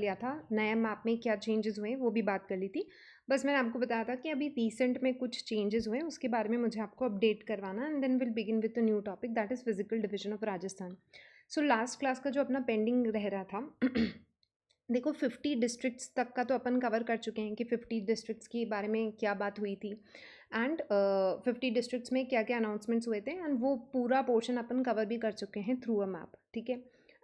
लिया था, नया मैप में क्या चेंजेस हुए वो भी बात कर ली थी। बस मैंने आपको बताया था कि अभी रिसेंट में कुछ चेंजेस हुए, उसके बारे में मुझे आपको अपडेट करवाना, and then will begin with the new topic that is physical division of Rajasthan. So last class का जो अपना पेंडिंग रह रहा था देखो 50 डिस्ट्रिक्ट्स तक का तो अपन कवर कर चुके हैं कि 50 डिस्ट्रिक्ट्स के बारे में क्या बात हुई थी, एंड 50 डिस्ट्रिक्ट्स में क्या क्या अनाउंसमेंट्स हुए थे, एंड वो पूरा पोर्शन अपन कवर भी कर चुके हैं थ्रू अ मैप, ठीक है।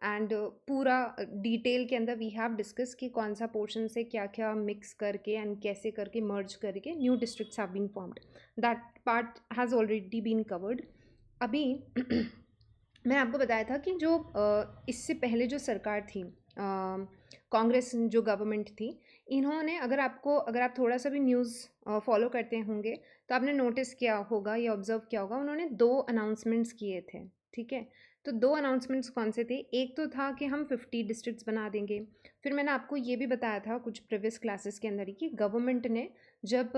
एंड पूरा डिटेल के अंदर वी हैव डिस्कस कि कौन सा पोर्शन से क्या क्या मिक्स करके एंड कैसे करके मर्ज करके new districts have been formed, that part has already been covered. अभी मैं आपको बताया था कि जो इससे पहले जो सरकार थी, कांग्रेस जो गवर्नमेंट थी, इन्होंने अगर आप थोड़ा सा भी न्यूज़ फॉलो करते होंगे तो आपने नोटिस किया होगा या ऑब्जर्व किया होगा, उन्होंने 2 अनाउंसमेंट्स किए थे, ठीक है। तो 2 अनाउंसमेंट्स कौन से थे? एक तो था कि हम 50 डिस्ट्रिक्ट्स बना देंगे। फिर मैंने आपको ये भी बताया था कुछ प्रीवियस क्लासेस के अंदर ही कि गवर्नमेंट ने जब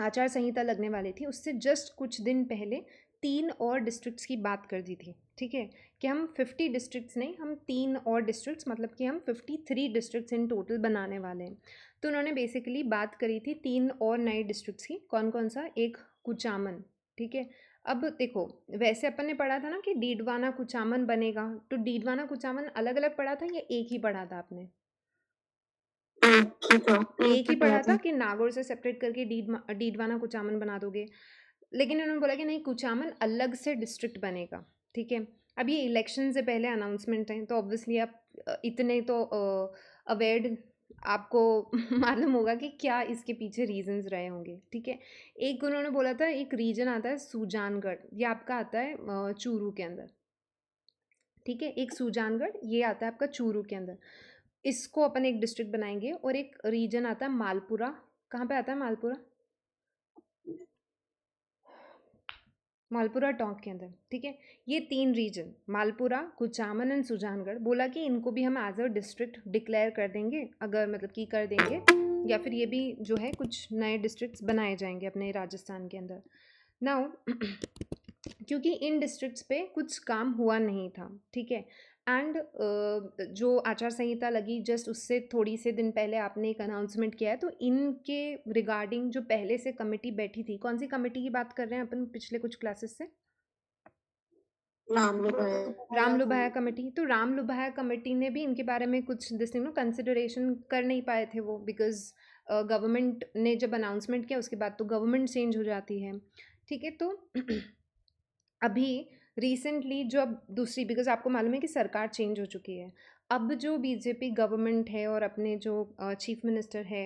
आचार संहिता लगने वाली थी उससे जस्ट कुछ दिन पहले 3 और डिस्ट्रिक्ट्स की बात कर दी थी, ठीक है, कि हम 50 डिस्ट्रिक्ट्स नहीं, हम 3 और डिस्ट्रिक्ट्स, मतलब कि हम 53 डिस्ट्रिक्ट्स इन टोटल बनाने वाले हैं। तो उन्होंने बेसिकली बात करी थी 3 और नए डिस्ट्रिक्ट्स की, कौन कौन सा? एक कुचामन, ठीक है। अब देखो, वैसे अपन ने पढ़ा था ना कि डीडवाना कुचामन बनेगा, तो डीडवाना कुचामन अलग अलग पढ़ा था या एक ही पढ़ा था आपने? एक ही पढ़ा था कि नागौर से सेपरेट करके डीडवाना कुचामन बना दोगे, लेकिन उन्होंने बोला कि नहीं, कुचामन अलग से डिस्ट्रिक्ट बनेगा, ठीक है। अब ये इलेक्शन से पहले अनाउंसमेंट है तो ऑब्वियसली आप इतने तो अवेयर आपको मालूम होगा कि क्या इसके पीछे रीजंस रहे होंगे, ठीक है। एक उन्होंने बोला था, एक रीजन आता है सुजानगढ़, ये आपका आता है चूरू के अंदर, ठीक है। एक सुजानगढ़ ये आता है आपका चूरू के अंदर, इसको अपन एक डिस्ट्रिक्ट बनाएंगे। और एक रीजन आता है मालपुरा, कहाँ पे आता है मालपुरा? मालपुरा टोंक के अंदर, ठीक है। ये 3 रीजन, मालपुरा, कुचामन एंड सुजानगढ़, बोला कि इनको भी हम एज अ डिस्ट्रिक्ट डिक्लेयर कर देंगे, अगर मतलब कि कर देंगे, या फिर ये भी जो है कुछ नए डिस्ट्रिक्ट्स बनाए जाएंगे अपने राजस्थान के अंदर। नाउ क्योंकि इन डिस्ट्रिक्ट्स पे कुछ काम हुआ नहीं था, ठीक है। एंड जो आचार संहिता लगी जस्ट उससे थोड़ी से दिन पहले आपने एक अनाउंसमेंट किया है, तो इनके रिगार्डिंग जो पहले से कमेटी बैठी थी, कौन सी कमेटी की बात कर रहे हैं अपन पिछले कुछ क्लासेस से? राम लुभाया कमेटी। तो राम लुभाया कमेटी ने भी इनके बारे में कुछ दिस नो कंसिडरेशन कर नहीं पाए थे वो, बिकॉज गवर्नमेंट ने जब अनाउंसमेंट किया उसके बाद तो गवर्नमेंट चेंज हो जाती है, ठीक है। तो अभी रिसेंटली जो अब दूसरी, बिकॉज आपको मालूम है कि सरकार चेंज हो चुकी है, अब जो बीजेपी गवर्नमेंट है और अपने जो चीफ मिनिस्टर है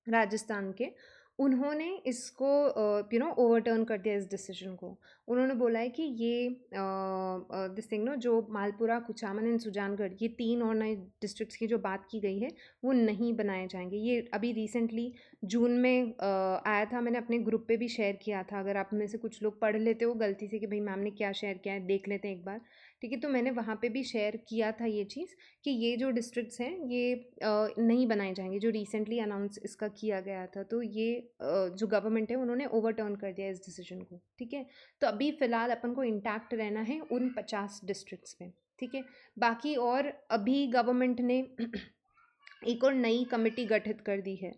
राजस्थान के, उन्होंने इसको ओवरटर्न कर दिया इस डिसीजन को। उन्होंने बोला है कि ये दिस थिंग नो, जो मालपुरा, कुचामन एंड सुजानगढ़, ये 3 और नए डिस्ट्रिक्ट्स की जो बात की गई है वो नहीं बनाए जाएंगे। ये अभी रिसेंटली जून में आया था, मैंने अपने ग्रुप पे भी शेयर किया था, अगर आप में से कुछ लोग पढ़ लेते हो गलती से कि भाई मैम ने क्या शेयर किया है, देख लेते हैं एक बार, ठीक है। तो मैंने वहाँ पे भी शेयर किया था ये चीज़ कि ये जो डिस्ट्रिक्ट्स हैं ये नहीं बनाए जाएंगे, जो रिसेंटली अनाउंस इसका किया गया था। तो ये जो गवर्नमेंट है उन्होंने ओवरटर्न कर दिया इस डिसीजन को, ठीक है। तो अभी फ़िलहाल अपन को इंटैक्ट रहना है उन 50 डिस्ट्रिक्ट्स में, ठीक है। बाकी और अभी गवर्नमेंट ने एक और नई कमेटी गठित कर दी है,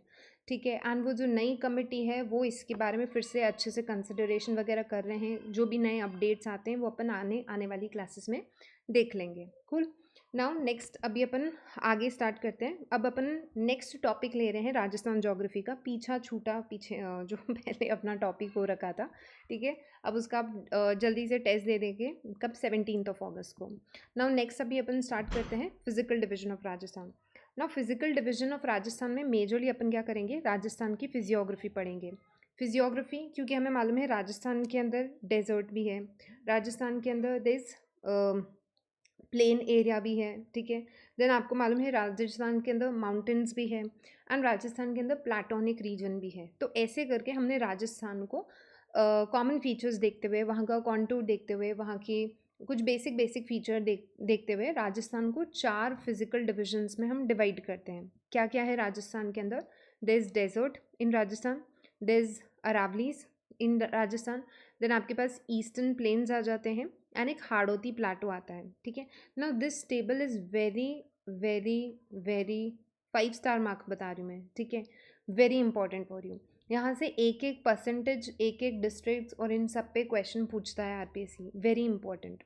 ठीक है। एंड वो जो नई कमेटी है वो इसके बारे में फिर से अच्छे से कंसिडरेशन वगैरह कर रहे हैं, जो भी नए अपडेट्स आते हैं वो अपन आने वाली क्लासेस में देख लेंगे। कूल। नाउ नेक्स्ट अभी अपन आगे स्टार्ट करते हैं। अब अपन नेक्स्ट टॉपिक ले रहे हैं राजस्थान ज्योग्राफी का, पीछा छूटा पीछे जो पहले अपना टॉपिक हो रखा था, ठीक है। अब उसका आप जल्दी से टेस्ट दे देंगे कब? 17 अगस्त को। नाउ नेक्स्ट अभी अपन स्टार्ट करते हैं फिजिकल डिवीजन ऑफ राजस्थान। ना फिजिकल डिवीजन ऑफ राजस्थान में मेजरली अपन क्या करेंगे? राजस्थान की फिजियोग्राफी पढ़ेंगे। फिजियोग्राफी क्योंकि हमें मालूम है राजस्थान के अंदर डेजर्ट भी है, राजस्थान के अंदर दिस प्लेन एरिया भी है, ठीक है। देन आपको मालूम है राजस्थान के अंदर माउंटेन्स भी है, एंड राजस्थान के अंदर प्लाटोनिक रीजन भी है। तो ऐसे करके हमने राजस्थान को कॉमन फीचर्स देखते हुए, वहाँ का कॉन्टूर देखते हुए, वहाँ की कुछ बेसिक फीचर देखते हुए राजस्थान को 4 फिजिकल डिविजन्स में हम डिवाइड करते हैं। क्या क्या है राजस्थान के अंदर? There is desert in Rajasthan, there is Aravallis in Rajasthan, then आपके पास ईस्टर्न प्लेन्स आ जाते हैं, एंड एक हाड़ौती प्लाटो आता है, ठीक है। Now this table is very very very 5 star mark बता रही हूँ मैं, ठीक है, वेरी इंपॉर्टेंट फॉर यू। यहाँ से एक एक परसेंटेज, एक एक डिस्ट्रिक्ट और इन सब पे क्वेश्चन पूछता है आरपीएससी, वेरी इंपॉर्टेंट।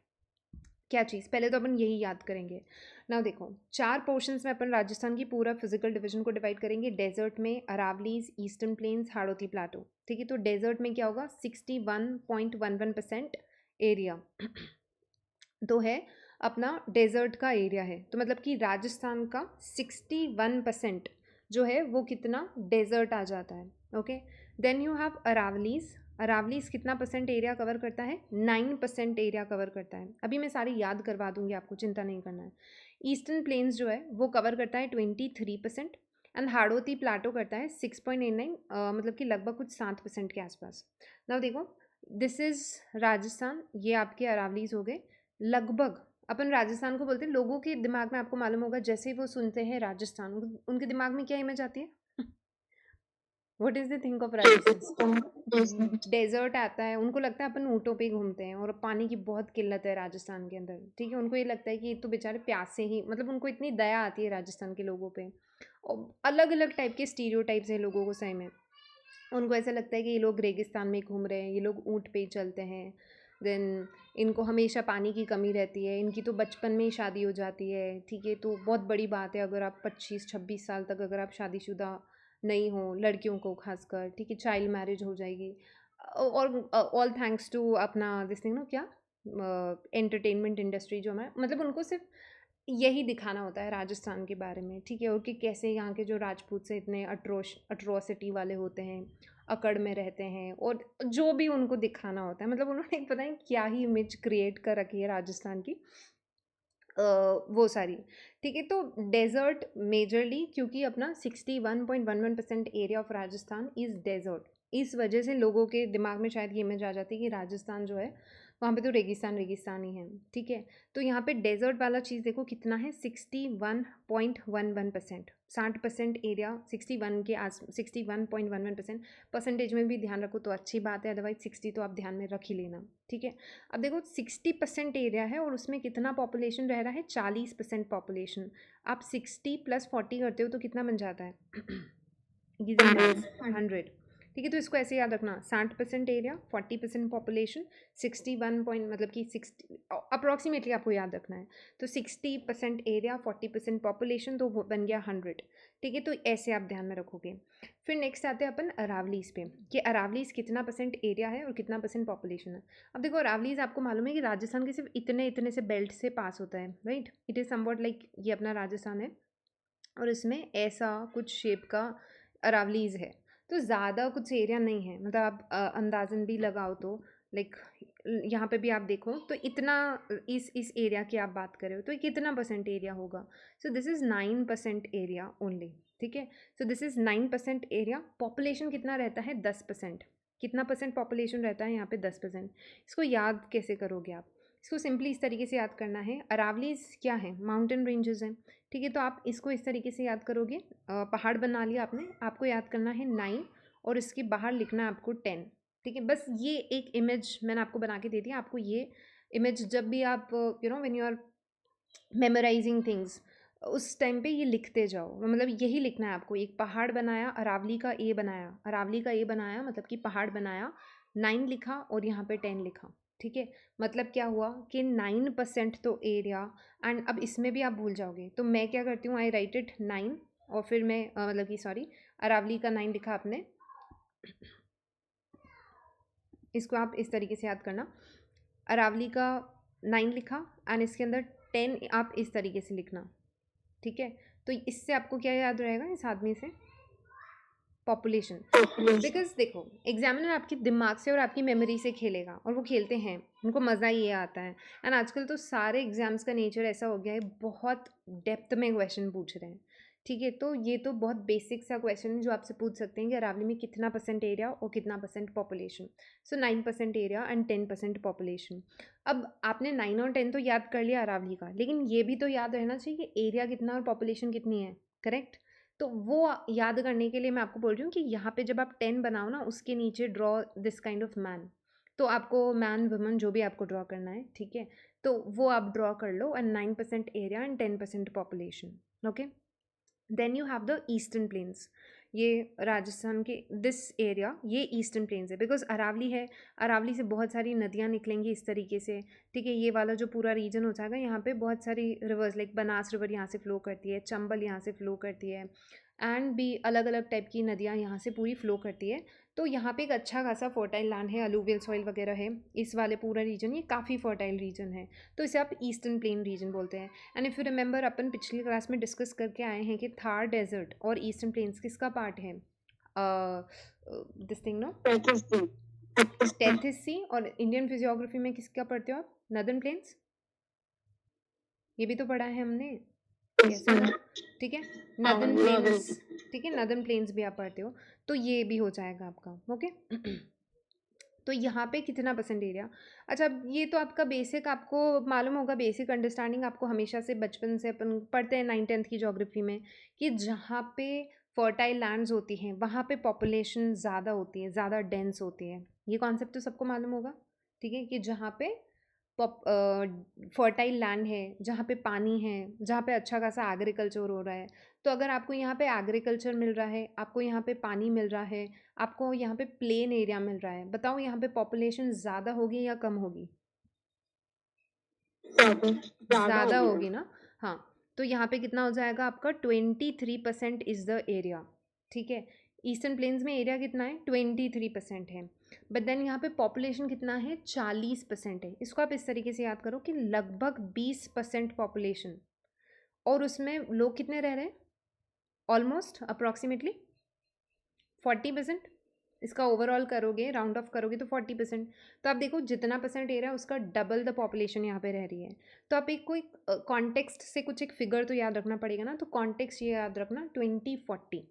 क्या चीज़, पहले तो अपन यही याद करेंगे ना। देखो 4 पोर्शंस में अपन राजस्थान की पूरा फिजिकल डिवीजन को डिवाइड करेंगे। डेजर्ट में Aravallis, eastern plains, Hadoti plateau, ठीक है। तो डेजर्ट में क्या होगा, 61.11% एरिया तो है अपना डेजर्ट का एरिया है। तो मतलब कि राजस्थान का 61% जो है वो कितना डेजर्ट आ जाता है, okay. Then you have Aravallis. Aravallis कितना परसेंट एरिया कवर करता है, 9% एरिया कवर करता है। अभी मैं सारी याद करवा दूंगी आपको, चिंता नहीं करना है। ईस्टर्न प्लेन्स जो है वो कवर करता है 23% एंड हाड़ौती प्लाटो करता है 6.89, मतलब कि लगभग कुछ 7% के आसपास। ना देखो, दिस इज राजस्थान, ये आपके अरावलीज हो गए। लगभग अपन राजस्थान को बोलते हैं, लोगों के दिमाग में आपको मालूम होगा जैसे ही वो सुनते हैं राजस्थान, उनके दिमाग में क्या इमेज आती है? What is the think of Rajasthan? Desert आता है, उनको लगता है अपन ऊँटों पे ही घूमते हैं और पानी की बहुत किल्लत है राजस्थान के अंदर, ठीक है। उनको ये लगता है कि ये तो बेचारे प्यासे ही, मतलब उनको इतनी दया आती है राजस्थान के लोगों पे। और अलग अलग टाइप के स्टीरियोटाइप्स हैं लोगों को सही में। उनको ऐसा लगता है कि ये लोग रेगिस्तान में घूम रहे हैं, ये लोग ऊँट पे ही चलते हैं। देन इनको हमेशा पानी की कमी रहती है, इनकी तो बचपन में ही शादी हो जाती है, ठीक है। तो बहुत बड़ी बात है अगर आप 25-26 साल तक अगर आप शादीशुदा नहीं हो, लड़कियों को खासकर, ठीक है, चाइल्ड मैरिज हो जाएगी। और ऑल थैंक्स टू अपना दिस थिंग ना, क्या एंटरटेनमेंट इंडस्ट्री जो है, मतलब उनको सिर्फ यही दिखाना होता है राजस्थान के बारे में, ठीक है। और कि कैसे यहाँ के जो राजपूत से इतने अट्रोसिटी वाले होते हैं, अकड़ में रहते हैं, और जो भी उनको दिखाना होता है, मतलब उन्होंने पता है क्या ही इमेज क्रिएट कर रखी है राजस्थान की, वो सारी, ठीक है। तो डेजर्ट मेजरली, क्योंकि अपना 61.11% area of Rajasthan is desert, इस वजह से लोगों के दिमाग में शायद ये इमेज आ जाती है कि राजस्थान जो है वहाँ पे तो रेगिस्तान रेगिस्तान ही है, ठीक है। तो यहाँ पे डेजर्ट वाला चीज़ देखो कितना है, 61.11%, 60% एरिया, 61 के आस 61.11%। परसेंटेज में भी ध्यान रखो तो अच्छी बात है, अदरवाइज 60 तो आप ध्यान में रख ही लेना, ठीक है। अब देखो 60% एरिया है और उसमें कितना पॉपुलेशन रह रहा है, 40% पॉपुलेशन। आप 60 + 40 करते हो तो कितना बन जाता है? 100, ठीक है। तो इसको ऐसे याद रखना, 60% एरिया, 40% पॉपुलेशन, 61 पॉइंट, मतलब कि 60 अप्रॉक्सीमेटली आपको याद रखना है। तो 60% एरिया, 40% पॉपुलेशन, तो वो बन गया 100, ठीक है। तो ऐसे आप ध्यान में रखोगे। फिर नेक्स्ट आते हैं अपन अरावलीज पे, कि अरावलीज कितना परसेंट एरिया है और कितना परसेंट पॉपुलेशन है। अब देखो अरावलीज आपको मालूम है कि राजस्थान के सिर्फ इतने इतने से बेल्ट से पास होता है, right. It is somewhat like ये अपना राजस्थान है और इसमें ऐसा कुछ शेप का अरावलीज है। तो ज़्यादा कुछ एरिया नहीं है, मतलब आप अंदाज़न भी लगाओ तो लाइक यहाँ पे भी आप देखो तो इतना, इस एरिया की आप बात कर रहे हो तो कितना परसेंट एरिया होगा। So this is 9% area only, ठीक है। So this is 9% area. Population कितना रहता है, 10%। कितना परसेंट पॉपुलेशन रहता है यहाँ पे, 10%। इसको याद कैसे करोगे आप, इसको सिंपली इस तरीके से याद करना है। अरावलीज क्या है, माउंटेन रेंजेस हैं, ठीक है। तो आप इसको इस तरीके से याद करोगे, पहाड़ बना लिया आपने, आपको याद करना है 9 और इसके बाहर लिखना है आपको 10, ठीक है। बस ये एक इमेज मैंने आपको बना के दे दिया। आपको ये इमेज जब भी आप when you are memorising things, उस टाइम पे ये लिखते जाओ, मतलब यही लिखना है आपको। एक पहाड़ बनाया, अरावली का ए बनाया, अरावली का ए बनाया मतलब कि पहाड़ बनाया, 9 लिखा और यहाँ पे 10 लिखा, ठीक है। मतलब क्या हुआ कि 9% तो एरिया, एंड अब इसमें भी आप भूल जाओगे तो मैं क्या करती हूँ, आई राइट इट 9 और फिर मैं मतलब कि सॉरी, अरावली का 9 लिखा आपने, इसको आप इस तरीके से याद करना, अरावली का 9 लिखा एंड इसके अंदर 10 आप इस तरीके से लिखना, ठीक है। तो इससे आपको क्या याद रहेगा, इस आदमी से, पॉपुलेशन। बिकॉज देखो एग्जामिनर आपके दिमाग से और आपकी मेमोरी से खेलेगा और वो खेलते हैं, उनको मज़ा ये आता है। एंड आजकल तो सारे एग्जाम्स का नेचर ऐसा हो गया है, बहुत डेप्थ में क्वेश्चन पूछ रहे हैं, ठीक है। तो ये तो बहुत बेसिक सा क्वेश्चन है जो आपसे पूछ सकते हैं कि अरावली में कितना परसेंट एरिया और कितना percent population. So 9% area and 10% population. अब आपने 9 और 10 तो याद कर लिया अरावली का, लेकिन ये भी तो याद रहना चाहिए कि एरिया कितना और पॉपुलेशन कितनी है, करेक्ट। तो वो याद करने के लिए मैं आपको बोल रही हूँ कि यहाँ पे जब आप 10 बनाओ ना, उसके नीचे draw this kind of man. तो आपको मैन वुमन जो भी आपको ड्रॉ करना है, ठीक है। तो वो आप ड्रॉ कर लो, and 9% area and 10% population. Okay. Then you have the eastern plains. ये राजस्थान के दिस एरिया, ये ईस्टर्न प्लेन्स है, बिकॉज अरावली है. अरावली से बहुत सारी नदियाँ निकलेंगी इस तरीके से. ठीक है, ये वाला जो पूरा रीजन हो जाएगा, यहाँ पे बहुत सारी रिवर्स, लाइक बनास रिवर यहाँ से फ्लो करती है, चंबल यहाँ से फ्लो करती है, एंड भी अलग अलग टाइप की नदियाँ यहाँ से पूरी फ्लो करती है. तो यहाँ पे एक अच्छा खासा फर्टाइल लैंड है, अलूवियल सॉइल वगैरह है. इस वाले पूरा रीजन ये काफ़ी फर्टाइल रीजन है, तो इसे आप ईस्टर्न प्लेन रीजन बोलते हैं. एंड इफ़ यू रिमेंबर, अपन पिछली क्लास में डिस्कस करके आए हैं कि थार डेजर्ट और ईस्टर्न प्लेन्स किसका पार्ट है. This thing no, Tethys sea. और इंडियन फिजियोग्राफी में किसका पढ़ते हो आप? Northern plains. ये भी तो पढ़ा है हमने. कैसे था? ठीक है, नदर्न प्लेन्स. ठीक है, नदर्न प्लेन्स भी आप पढ़ते हो, तो ये भी हो जाएगा आपका. ओके. तो यहाँ पे कितना परसेंट एरिया. अच्छा, अब ये तो आपका बेसिक, आपको मालूम होगा, बेसिक अंडरस्टैंडिंग आपको हमेशा से बचपन से अपन पढ़ते हैं 9th-10th की ज्योग्राफी में, कि जहाँ पे फर्टाइल लैंड्स होती हैं वहाँ पे पॉपुलेशन ज़्यादा होती है, ज़्यादा डेंस होती है. ये कॉन्सेप्ट तो सबको मालूम होगा. ठीक है, कि जहाँ पे फर्टाइल लैंड है, जहाँ पे पानी है, जहाँ पे अच्छा खासा एग्रीकल्चर हो रहा है. तो अगर आपको यहाँ पे एग्रीकल्चर मिल रहा है, आपको यहाँ पे पानी मिल रहा है, आपको यहाँ पे प्लेन एरिया मिल रहा है, बताओ यहाँ पे पॉपुलेशन ज़्यादा होगी या कम होगी? ज़्यादा होगी ना. हाँ, तो यहाँ पे कितना हो जाएगा आपका? 23% इज़ द एरिया. ठीक है, ईस्टर्न प्लेन्स में एरिया कितना है? 23% है. बट देन यहाँ पे पॉपुलेशन कितना है? 40% है. इसको आप इस तरीके से याद करो कि लगभग 20% पॉपुलेशन, और उसमें लोग कितने रह रहे हैं? Almost approximately 40%. इसका ओवरऑल करोगे, राउंड ऑफ करोगे तो 40%. तो आप देखो जितना परसेंट एरिया, उसका डबल द पॉपुलेशन यहाँ पे रह रही है. तो आप एक कोई कॉन्टेक्स्ट से कुछ एक फिगर तो याद रखना पड़ेगा ना. तो कॉन्टेक्स्ट ये याद रखना 2040,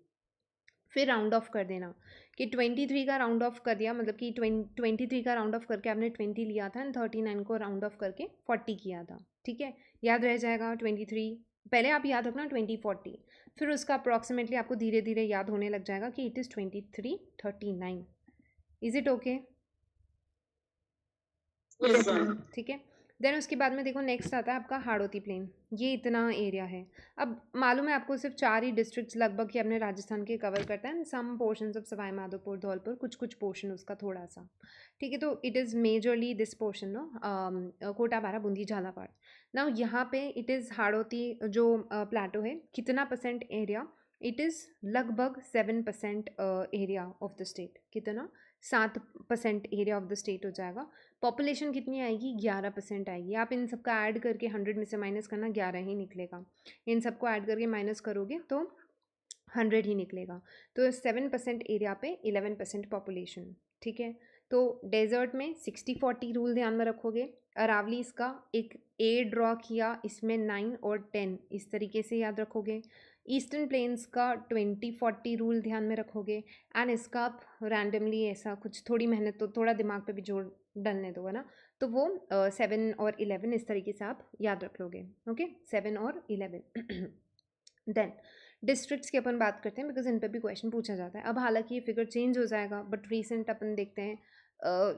फिर राउंड ऑफ कर देना कि 23 का राउंड ऑफ कर दिया, मतलब कि 23 का राउंड ऑफ करके आपने 20 लिया था, एंड 39 को राउंड ऑफ करके 40 किया था. ठीक है, याद रह जाएगा 23. पहले आप याद रखना 2040, फिर उसका अप्रॉक्सीमेटली आपको धीरे धीरे याद होने लग जाएगा कि it is 2339. Is it okay? ठीक है. देन उसके बाद में देखो नेक्स्ट आता है आपका हाड़ौती प्लेन. ये इतना एरिया है. अब मालूम है आपको, सिर्फ 4 ही डिस्ट्रिक्ट्स लगभग ही अपने राजस्थान के कवर करता है, some portions of Sawai Madhopur, Dholpur, कुछ कुछ पोर्शन उसका थोड़ा सा. ठीक है, तो it is majorly this portion no, Kota, Baran, Bundi, Jhalawar. Now यहाँ पे इट इज़ हाड़ौती जो प्लाटो है, कितना परसेंट एरिया? इट इज़ लगभग 7% एरिया ऑफ द स्टेट. कितना? 7% एरिया ऑफ द स्टेट हो जाएगा. पॉपुलेशन कितनी आएगी? 11% आएगी. आप इन सबका ऐड करके 100 में से माइनस करना, 11 ही निकलेगा. इन सबको ऐड करके माइनस करोगे तो 100 ही निकलेगा. तो 7% एरिया पे 11% पॉपुलेशन. ठीक है, तो डेजर्ट में 60-40 रूल ध्यान में रखोगे. अरावली इसका एक ए ड्रॉ किया, इसमें 9 और 10 इस तरीके से याद रखोगे. ईस्टर्न प्लेन्स का 20-40 रूल ध्यान में रखोगे. एंड इसका आप रैंडमली ऐसा कुछ, थोड़ी मेहनत तो थोड़ा दिमाग पे भी जोर डालने दो, है ना. तो वो 7 और 11 इस तरीके से आप याद रख लोगे. ओके, 7 और 11. देन डिस्ट्रिक्ट्स की अपन बात करते हैं, बिकॉज इन पे भी क्वेश्चन पूछा जाता है. अब हालांकि ये फिगर चेंज हो जाएगा, बट रीसेंट अपन देखते हैं.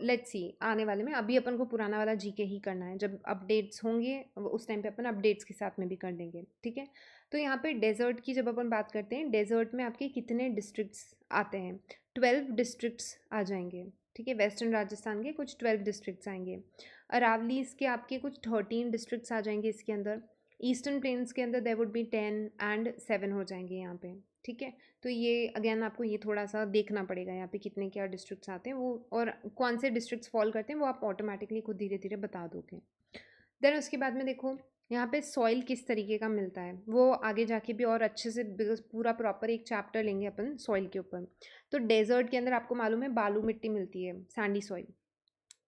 लेट्स सी आने वाले में. अभी अपन को पुराना वाला जीके ही करना है. जब अपडेट्स होंगे उस टाइम पे अपन अपडेट्स के साथ में भी कर देंगे. ठीक है, तो यहाँ पे डेजर्ट की जब अपन बात करते हैं, डेजर्ट में आपके कितने डिस्ट्रिक्ट्स आते हैं? 12 डिस्ट्रिक्ट्स आ जाएंगे. ठीक है, वेस्टर्न राजस्थान के कुछ 12 डिस्ट्रिक्ट्स आएंगे. अरावली के आपके कुछ 13 डिस्ट्रिक्ट्स आ जाएंगे इसके अंदर. ईस्टर्न प्लेन्स के अंदर देयर वुड बी 10 एंड 7 हो जाएंगे यहाँ पे. ठीक है, तो ये अगेन आपको ये थोड़ा सा देखना पड़ेगा यहाँ पे कितने क्या डिस्ट्रिक्ट्स आते हैं वो, और कौन से डिस्ट्रिक्ट्स फॉल करते हैं वो आप ऑटोमेटिकली खुद धीरे धीरे बता दोगे. देन उसके बाद में देखो यहाँ पे सॉइल किस तरीके का मिलता है, वो आगे जाके भी और अच्छे से, बिकॉज पूरा प्रॉपर एक चैप्टर लेंगे अपन सॉइल के ऊपर. तो डेजर्ट के अंदर आपको मालूम है बालू मिट्टी मिलती है, सैंडी सॉइल.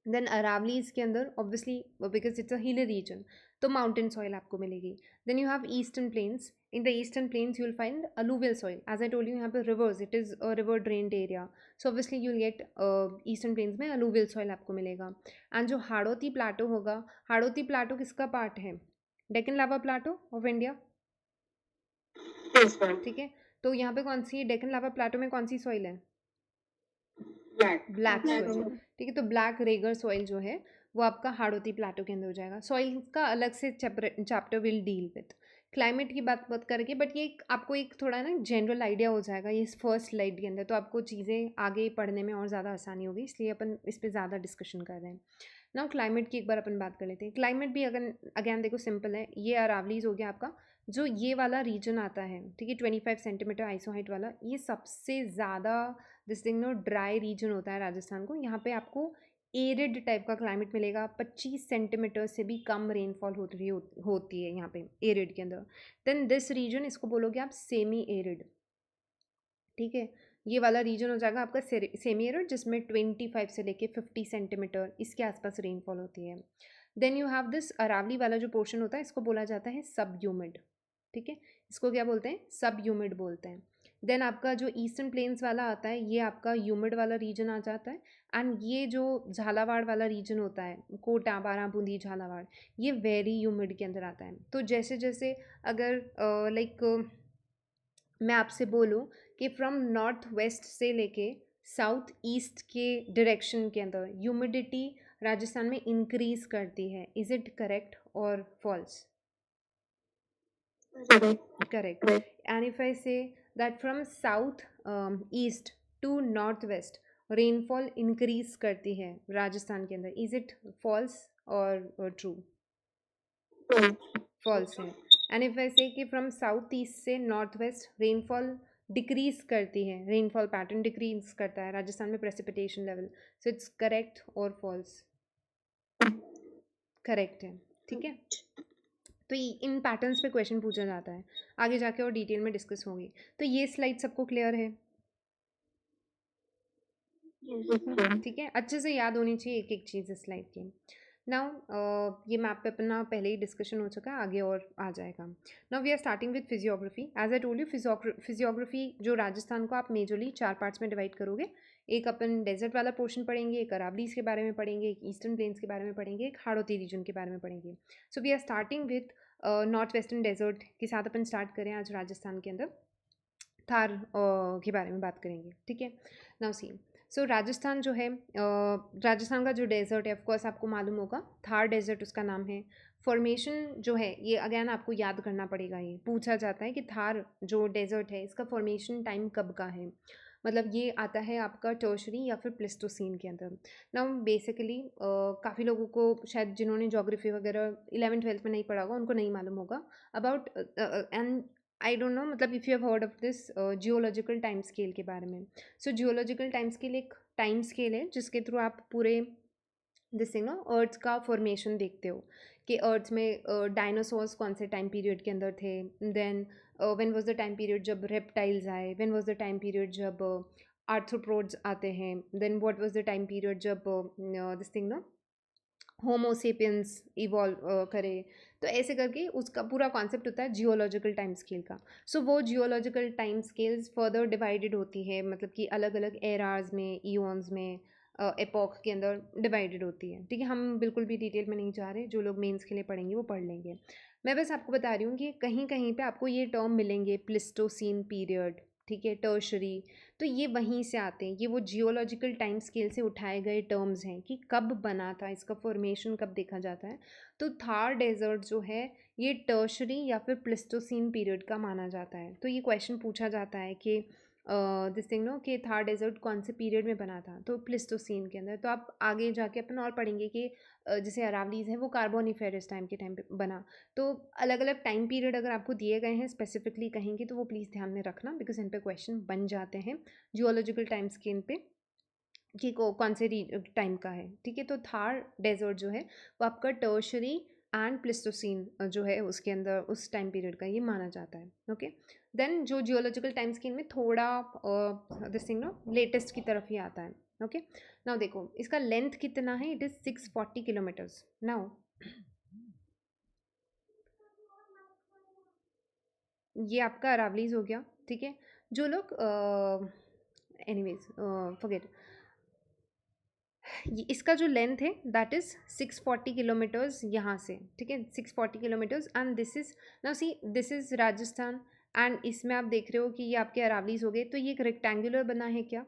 देन अरावलीज के अंदर obviously, because it's a hilly region, तो माउंटेन सॉइल आपको मिलेगी. Then you have eastern plains. In the eastern plains you will find alluvial soil. As I told you, यहाँ पे rivers, it is river drained area. So obviously you will get eastern plains में alluvial soil आपको मिलेगा. And जो Hadoti Plato होगा, Hadoti Plato किसका part है? डेक्कन लावा Plato of India. ठीक है, तो यहाँ पे कौन सी डेक्कन लावा प्लाटो में कौन सी सॉइल है? Black soil. ठीक है, तो ब्लैक रेगर सॉइल जो है वो आपका हाड़ौती प्लाटो के अंदर हो जाएगा। सॉइल का अलग से chapter will deal with. Climate की बात करेंगे, बट ये आपको एक थोड़ा ना जनरल आइडिया हो जाएगा ये इस फर्स्ट स्लाइड के अंदर, तो आपको चीज़ें आगे पढ़ने में और ज़्यादा आसानी होगी, इसलिए अपन इस पर ज़्यादा डिस्कशन कर रहे हैं। नाउ क्लाइमेट की एक बार अपन बात कर लेते हैं। क्लाइमेट भी अगर अगेन देखो सिंपल है, ये अरावलीज हो गया आपका, जो ये वाला रीजन आता है, ठीक है, 25 सेंटीमीटर आइसो हाइट वाला, ये सबसे ज़्यादा this thing no dry region होता है राजस्थान को। यहाँ पे आपको एरिड टाइप का क्लाइमेट मिलेगा, 25 सेंटीमीटर से भी कम रेनफॉल होती है यहाँ पे एरिड के अंदर। देन दिस रीजन, इसको बोलोगे आप सेमी एरिड, ठीक है। ये वाला रीजन हो जाएगा आपका सेमी एरिड, जिसमें 25 से लेके 50 सेंटीमीटर इसके आसपास रेनफॉल होती है। Then you have this Aravalli वाला जो पोर्शन होता है, इसको बोला जाता है सब ह्यूमिड, ठीक है। इसको क्या बोलते हैं? सब ह्यूमिड बोलते हैं। देन आपका जो ईस्टर्न प्लेन्स वाला आता है, ये आपका ह्यूमिड वाला रीजन आ जाता है। एंड ये जो झालावाड़ वाला रीजन होता है, कोटा, बाराबूंदी, झालावाड़, ये वेरी ह्यूमिड के अंदर आता है। तो जैसे जैसे अगर लाइक मैं आपसे बोलूँ कि फ्रॉम नॉर्थ वेस्ट से लेके साउथ ईस्ट के डायरेक्शन के अंदर ह्यूमिडिटी राजस्थान में इंक्रीज करती है, इज इट करेक्ट और false? Correct. And if I say that from south east to north west rainfall increase करती है राजस्थान के अंदर, इज इट फॉल्स और ट्रू? फॉल्स है। एंड इफ आई से कि फ्रॉम साउथ ईस्ट से नॉर्थ वेस्ट रेनफॉल डिक्रीज करती है, रेनफॉल पैटर्न डिक्रीज करता है राजस्थान में precipitation level, so it's correct और फॉल्स? करेक्ट है, ठीक है। तो इन पैटर्न्स पे क्वेश्चन पूछा जाता है, आगे जाके और डिटेल में डिस्कस होंगी। तो ये स्लाइड सबको क्लियर है? ठीक है, अच्छे से याद होनी चाहिए एक एक चीज़ इस स्लाइड की। नाउ ये मैप पे अपना पहले ही डिस्कशन हो चुका है, आगे और आ जाएगा। Now we are starting with physiography. As I told you, physiography जो राजस्थान को आप मेजरली 4 पार्ट्स में डिवाइड करोगे। एक अपन डेजर्ट वाला पोर्शन पढ़ेंगे, एक अरावलीज के बारे में पढ़ेंगे, एक ईस्टर्न प्लेन्स के बारे में पढ़ेंगे, एक हाड़ौती रीजन के बारे में पढ़ेंगे। So we are starting with north western desert के साथ अपन स्टार्ट करें आज राजस्थान के अंदर। थार के बारे में बात करेंगे, ठीक है। नाउ सी, सो राजस्थान जो है, राजस्थान का जो डेजर्ट है, ऑफकोर्स आपको मालूम होगा, थार डेजर्ट उसका नाम है। फॉर्मेशन जो है ये अगेन आपको याद करना पड़ेगा, ये पूछा जाता है कि थार जो डेजर्ट है इसका फॉर्मेशन टाइम कब का है। मतलब ये आता है आपका टर्शरी या फिर प्लेस्टोसीन के अंदर। ना बेसिकली काफ़ी लोगों को शायद जिन्होंने ज्योग्राफी वगैरह 11th-12th में नहीं पढ़ा होगा उनको नहीं मालूम होगा about, and I don't know, मतलब if you have heard of this geological time scale के बारे में। सो जियोलॉजिकल टाइम स्केल एक टाइम स्केल है जिसके थ्रू आप पूरे दिस थिंग नो अर्थ का फॉर्मेशन देखते हो कि अर्थ में डायनासोर्स कौन से टाइम पीरियड के अंदर थे। Then when was the time period जब रेप्टाइल्स आए, when was the time period जब आर्थ्रोपोड्स आते हैं, then what was the time period जब this thing no homo sapiens evolve करे। तो ऐसे करके उसका पूरा कॉन्सेप्ट होता है जियोलॉजिकल टाइम स्केल का। सो वो geological time scales further divided होती है, मतलब कि अलग अलग एराज में, ईओन्स में, एपॉक के अंदर डिवाइडेड होती है, ठीक है। हम बिल्कुल भी डिटेल में नहीं जा रहे, जो लोग मेंस के लिए पढ़ेंगे वो पढ़ लेंगे। मैं बस आपको बता रही हूँ कि कहीं कहीं पे आपको ये टर्म मिलेंगे, प्लिस्टोसीन पीरियड, ठीक है, टर्शरी, तो ये वहीं से आते हैं। ये वो जियोलॉजिकल टाइम स्केल से उठाए गए टर्म्स हैं कि कब बना था, इसका फॉर्मेशन कब देखा जाता है। तो थार डेजर्ट जो है ये टर्शरी या फिर प्लिस्टोसीन पीरियड का माना जाता है। तो ये क्वेश्चन पूछा जाता है कि दिस थिंग नो कि थार डेजर्ट कौन से पीरियड में बना था, तो प्लिस्टोसीन के अंदर। तो आप आगे जाके अपन और पढ़ेंगे कि जैसे अरावलीज है वो कार्बोनिफेरस टाइम के टाइम पे बना। तो अलग अलग टाइम पीरियड अगर आपको दिए गए हैं स्पेसिफिकली कहेंगे तो वो प्लीज़ ध्यान में रखना, बिकॉज इन पे क्वेश्चन बन जाते हैं जियोलॉजिकल टाइम स्केल पे कि कौन से टाइम का है, ठीक है। तो थार डेजर्ट जो है वो आपका टर्शरी एंड प्लिस्टोसीन जो है उसके अंदर उस टाइम पीरियड का ये माना जाता है, ओके। देन जो जियोलॉजिकल टाइम स्केल में थोड़ा दिस थिंग नो लेटेस्ट की तरफ ही आता है, ओके। नाउ देखो इसका लेंथ कितना है, इट इज़ 640 किलोमीटर्स। नाउ ये आपका अरावलीज हो गया, ठीक है। जो लोग एनीवेज फॉरगेट, इसका जो लेंथ है दैट इज़ 640 किलोमीटर्स यहाँ से, ठीक है, 640 kilometres. And this is, now see, this is Rajasthan. And इसमें आप देख रहे हो कि ये आपके अरावलीज हो गए, तो ये एक रेक्टेंगुलर बना है क्या,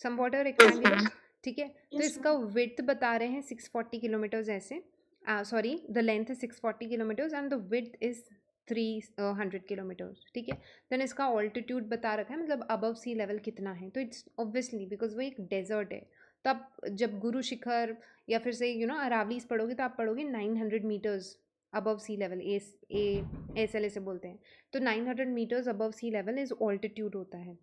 समवॉट रेक्टेंगुलर, ठीक है। तो Yes, इसका ma'am. विड्थ बता रहे हैं 640 किलोमीटर्स ऐसे, सॉरी द लेंथ है 640 kilometres and the width is 300 kilometres, ठीक है। देन इसका ऑल्टीट्यूड बता रखा है, मतलब अबव सी लेवल कितना है। तो इट्स ऑब्वियसली बिकॉज वो एक डेजर्ट है, तो आप जब गुरु शिखर या फिर से अरावलीज पढ़ोगे तो आप पढ़ोगे 900 metres above sea level, S L A से बोलते हैं। तो 900 metres above sea level is altitude होता है।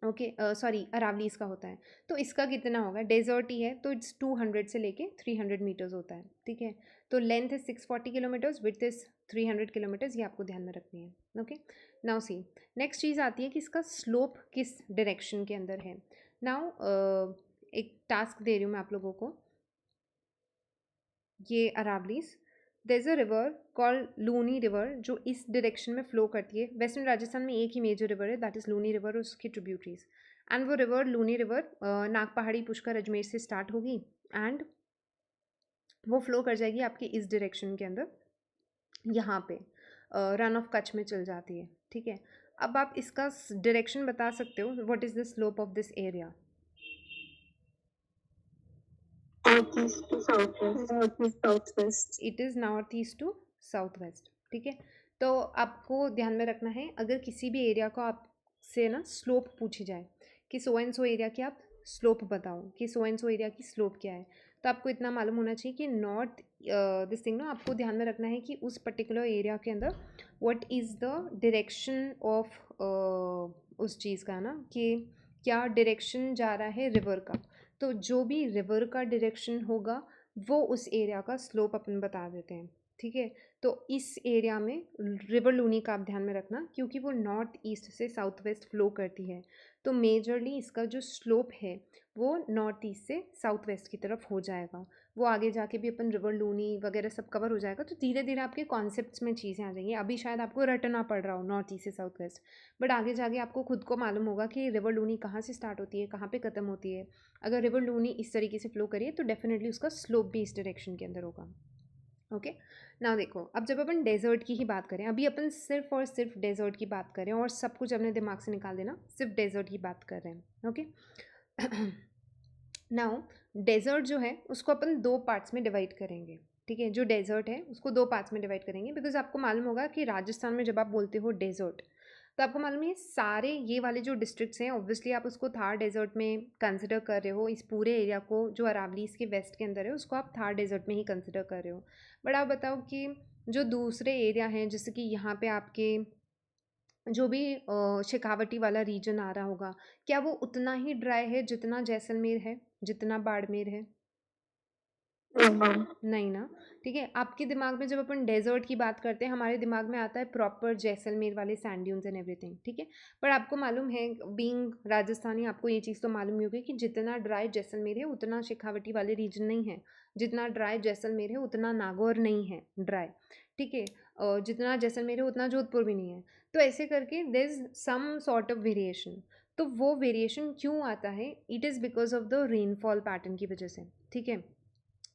ओके, सॉरी अरावलीज का होता है। तो इसका कितना होगा, डेजर्ट ही है तो इट्स 200 से लेके 300 मीटर्स होता है, ठीक है। तो लेंथ है 640 किलोमीटर्स, विड्थ इज 300 किलोमीटर्स, ये आपको ध्यान में रखनी है। ओके, नाउ सी नेक्स्ट चीज़ आती है कि इसका स्लोप किस डायरेक्शन के अंदर है। नाउ एक टास्क दे रही हूँ मैं आप लोगों को, ये Aravallis, there is a river called Luni river जो इस डायरेक्शन में फ्लो करती है। वेस्टर्न राजस्थान में एक ही मेजर रिवर है, दैट इज़ लूनी रिवर और उसकी ट्रिब्यूटरीज। एंड वो रिवर लूनी रिवर नाग पहाड़ी पुष्कर अजमेर से स्टार्ट होगी एंड वो फ्लो कर जाएगी आपके इस डायरेक्शन के अंदर, यहाँ पे रन ऑफ कच्छ में चल जाती है, ठीक है। अब आप इसका डायरेक्शन बता सकते हो, what is the slope of this area. Northeast to southwest. Northeast southwest. It is north east to south west, ठीक है। तो आपको ध्यान में रखना है, अगर किसी भी एरिया को आपसे ना स्लोप पूछी जाए कि सो एंड सो एरिया की आप स्लोप बताओ, कि सो एंड सो एरिया की स्लोप क्या है, तो आपको इतना मालूम होना चाहिए कि नॉर्थ दिस थिंग ना आपको ध्यान में रखना है कि उस पर्टिकुलर एरिया के अंदर what is the direction of उस चीज़ का ना, कि क्या डायरेक्शन जा रहा है रिवर का। तो जो भी रिवर का डायरेक्शन होगा वो उस एरिया का स्लोप अपन बता देते हैं, ठीक है। तो इस एरिया में रिवर लूनी का आप ध्यान में रखना, क्योंकि वो नॉर्थ ईस्ट से साउथ वेस्ट फ्लो करती है। तो मेजरली इसका जो स्लोप है वो नॉर्थ ईस्ट से साउथ वेस्ट की तरफ हो जाएगा। वो आगे जाके भी अपन रिवर लूनी वगैरह सब कवर हो जाएगा, तो धीरे धीरे आपके कॉन्सेप्ट्स में चीज़ें आ जाएंगी। अभी शायद आपको रटना पड़ रहा हो नॉर्थ ईस्ट से साउथ वेस्ट, बट आगे जाके आपको खुद को मालूम होगा कि रिवर लूनी कहाँ से स्टार्ट होती है, कहाँ पे ख़त्म होती है। अगर रिवर लूनी इस तरीके से फ्लो करिए तो डेफिनेटली उसका स्लोप भी इस डायरेक्शन के अंदर होगा। ओके, नाउ देखो, अब जब अपन डेजर्ट की ही बात करें, अभी अपन सिर्फ और सिर्फ डेजर्ट की बात करें और सब कुछ अपने दिमाग से निकाल देना, सिर्फ डेजर्ट की बात कर रहे हैं। ओके, नाउ डेजर्ट जो है उसको अपन दो पार्ट्स में डिवाइड करेंगे, ठीक है। जो डेजर्ट है उसको दो पार्ट्स में डिवाइड करेंगे, बिकॉज आपको मालूम होगा कि राजस्थान में जब आप बोलते हो डेजर्ट, तो आपको मालूम है सारे ये वाले जो डिस्ट्रिक्ट्स हैं, ऑब्वियसली आप उसको थार डेजर्ट में कंसिडर कर रहे हो। इस पूरे एरिया को जो अरावलीज के वेस्ट के अंदर है उसको आप थार डेजर्ट में ही कंसिडर कर रहे हो। बट आप बताओ कि जो दूसरे एरिया हैं, जैसे कि यहाँ पे आपके जो भी शेखावटी वाला रीजन आ रहा होगा, क्या वो उतना ही ड्राई है जितना जैसलमेर है, जितना बाड़मेर है? No, ma'am. नहीं ना, ठीक है। आपके दिमाग में जब अपन डेजर्ट की बात करते हैं हमारे दिमाग में आता है प्रॉपर जैसलमेर वाले सैंड ड्यून्स एंड एवरीथिंग, ठीक है। पर आपको मालूम है, बीइंग राजस्थानी, आपको ये चीज़ तो मालूम ही होगी कि जितना ड्राई जैसलमेर है उतना शेखावटी वाले रीजन नहीं है। जितना ड्राई जैसलमेर है उतना नागौर नहीं है ड्राई, ठीक है। जितना जैसलमेर है उतना जोधपुर भी नहीं है। तो ऐसे करके there is some sort of variation. तो वो वेरिएशन क्यों आता है, it is because of the rainfall pattern की वजह से, ठीक है।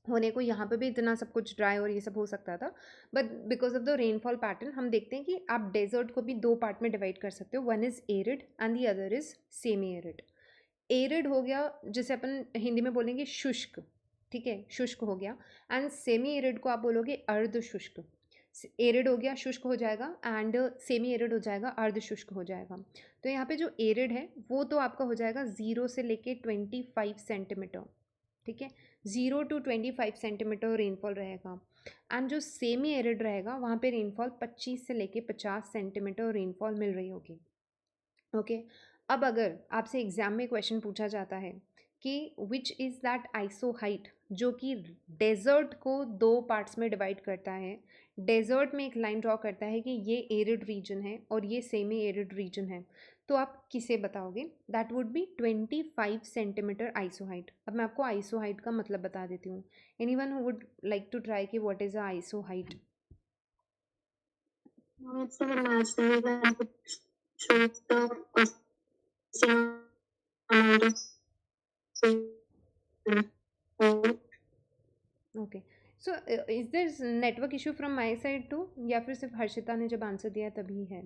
होने को यहाँ पे भी इतना सब कुछ ड्राई और ये सब हो सकता था, but because of the rainfall pattern हम देखते हैं कि आप डेजर्ट को भी दो पार्ट में डिवाइड कर सकते हो, one is arid and the other is semi arid. Arid हो गया जिसे अपन हिंदी में बोलेंगे शुष्क, ठीक है, शुष्क हो गया। एंड सेमी एरिड को आप बोलोगे अर्ध शुष्क। एरिड हो गया शुष्क हो जाएगा एंड सेमी एरिड हो जाएगा अर्ध शुष्क हो जाएगा। तो यहाँ पे जो एरिड है वो तो आपका हो जाएगा 0 से लेके 25 सेंटीमीटर, ठीक है। 0 to 25 सेंटीमीटर रेनफॉल रहेगा। एंड जो सेमी एरिड रहेगा वहाँ पे रेनफॉल 25 से लेके 50 सेंटीमीटर रेनफॉल मिल रही होगी। ओके, अब अगर आपसे एग्जाम में क्वेश्चन पूछा जाता है कि which is that iso height जो कि डेजर्ट को दो पार्ट्स में डिवाइड करता है, डेजर्ट में एक लाइन ड्रॉ करता है कि ये एरिड रीजन है और ये सेमी एरिड रीजन है, तो आप किसे बताओगे? That would be 25 centimetre iso height. अब मैं आपको आइसो हाइट का मतलब बता देती हूँ। Anyone who would like to try कि what is a isohyet? No, it's an imaginary line which shows the constant amount of rainfall. Okay, so is there network issue from my side too, या फिर सिर्फ हर्षिता ने जब answer दिया तभी है?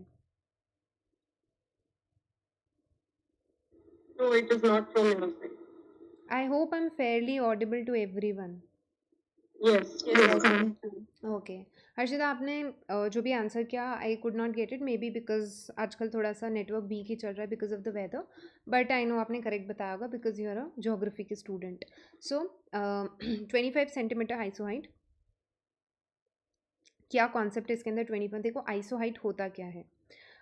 No, it is not from your side. I hope I'm fairly audible to everyone. Yes, yes, ma'am. Okay Harshita आपने जो भी आंसर किया I could not get it maybe because आजकल थोड़ा सा नेटवर्क वीक ही चल रहा है because of the weather but I know आपने करेक्ट बताया होगा because you are a geography के student so 25 centimetre isohyet क्या कॉन्सेप्ट है इसके अंदर 20 देखो आइसो हाइट होता क्या है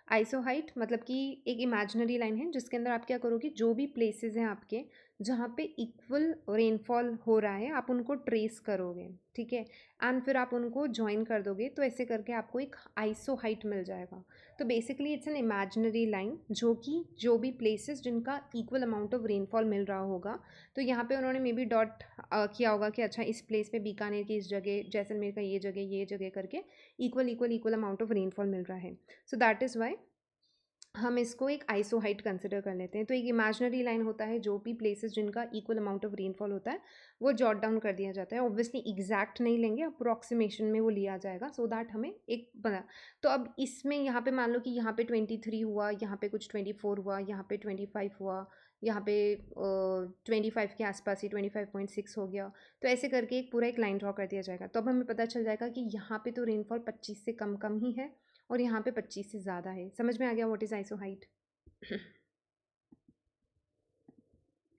आइसो हाइट मतलब कि एक इमेजिनरी लाइन है जिसके अंदर आप क्या करोगे जो भी प्लेसेस हैं आपके जहाँ पे इक्वल रेनफॉल हो रहा है आप उनको ट्रेस करोगे ठीक है एंड फिर आप उनको ज्वाइन कर दोगे तो ऐसे करके आपको एक आइसो हाइट मिल जाएगा तो basically it's an imaginary line जो कि जो भी प्लेसेस जिनका इक्वल अमाउंट ऑफ रेनफॉल मिल रहा होगा तो यहाँ पे उन्होंने मे बी डॉट किया होगा कि अच्छा इस प्लेस पे बीकानेर की इस जगह जैसलमेर का ये जगह करके इक्वल अमाउंट ऑफ रेनफॉल मिल रहा है सो दैट इज़ वाई हम इसको एक आइसो हाइट कंसिडर कर लेते हैं तो एक इमेजिनरी लाइन होता है जो भी प्लेसेस जिनका इक्वल अमाउंट ऑफ रेनफॉल होता है वो जॉट डाउन कर दिया जाता है ऑब्वियसली एग्जैक्ट नहीं लेंगे अप्रोक्सीमेशन में वो लिया जाएगा सो दैट हमें एक बना तो अब इसमें यहाँ पे मान लो कि यहाँ पे 23 हुआ यहाँ पे कुछ 24 हुआ यहाँ पे 25 हुआ यहाँ पे 25 के आसपास ही 25.6 हो गया तो ऐसे करके एक पूरा एक लाइन ड्रॉ कर दिया जाएगा तो अब हमें पता चल जाएगा कि यहाँ पे तो रेनफॉल 25 से कम कम ही है और यहाँ पे 25 से ज़्यादा है समझ में आ गया what is iso height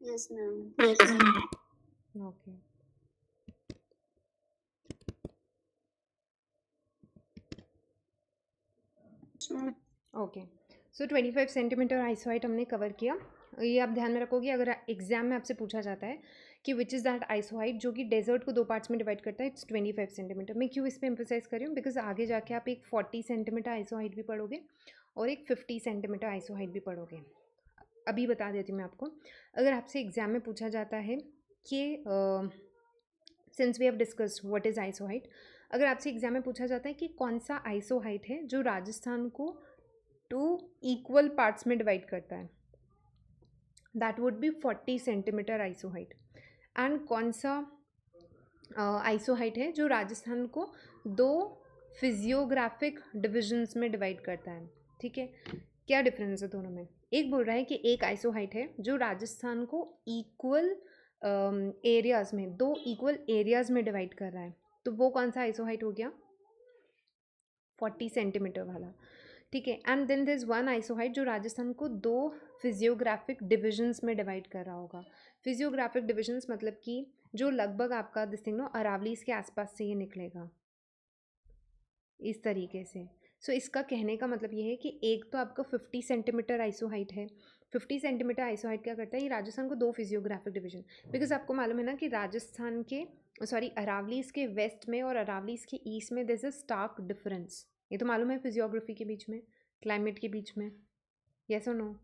Yes, ma'am. Yes, ma'am. Okay Ma'am. Okay so 25 centimetre iso height हमने कवर किया ये आप ध्यान में रखोगे अगर एग्जाम में आपसे पूछा जाता है कि which is that iso height जो कि डेजर्ट को दो पार्ट्स में डिवाइड करता है इट्स 25 सेंटीमीटर मैं क्यों इस पर एम्फोसाइज कर रही हूँ बिकॉज आगे जाके आप एक 40 सेंटीमीटर आइसो हाइट भी पढ़ोगे और एक 50 सेंटीमीटर आइसो हाइट भी पढ़ोगे अभी बता देती हूँ मैं आपको अगर आपसे एग्जाम में पूछा जाता है कि since we have discussed what is isohyet अगर आपसे एग्जाम में पूछा जाता है कि कौन सा आइसो हाइट है जो राजस्थान को टू इक्वल पार्ट्स में डिवाइड करता है that would be 40 centimetre iso height and कौन सा आइसो हाइट है जो राजस्थान को दो फिजियोग्राफिक डिविजन्स में डिवाइड करता है ठीक है क्या डिफरेंस है दोनों में एक बोल रहा है कि एक आइसो हाइट है जो राजस्थान को इक्वल एरियाज में दो इक्वल एरियाज में डिवाइड कर रहा है तो वो कौन सा आइसो हाइट हो गया 40 सेंटीमीटर वाला ठीक है and then this one isohyet जो राजस्थान को दो फिजियोग्राफिक डिविजन्स में डिवाइड कर रहा होगा फिजियोग्राफिक डिविजन्स मतलब कि जो लगभग आपका दिस थिंग नो अरावलीज के आसपास से ये निकलेगा इस तरीके से सो इसका कहने का मतलब ये है कि एक तो आपका 50 सेंटीमीटर आइसो हाइट है 50 सेंटीमीटर आइसो हाइट क्या करता है ये राजस्थान को दो फिजियोग्राफिक डिवीजन बिकॉज आपको मालूम है ना कि राजस्थान के सॉरी अरावलीज के वेस्ट में और अरावलीज के ईस्ट में दिस इज स्टार्क डिफरेंस ये तो मालूम है फिजियोग्राफी के बीच में क्लाइमेट के बीच में यस और नो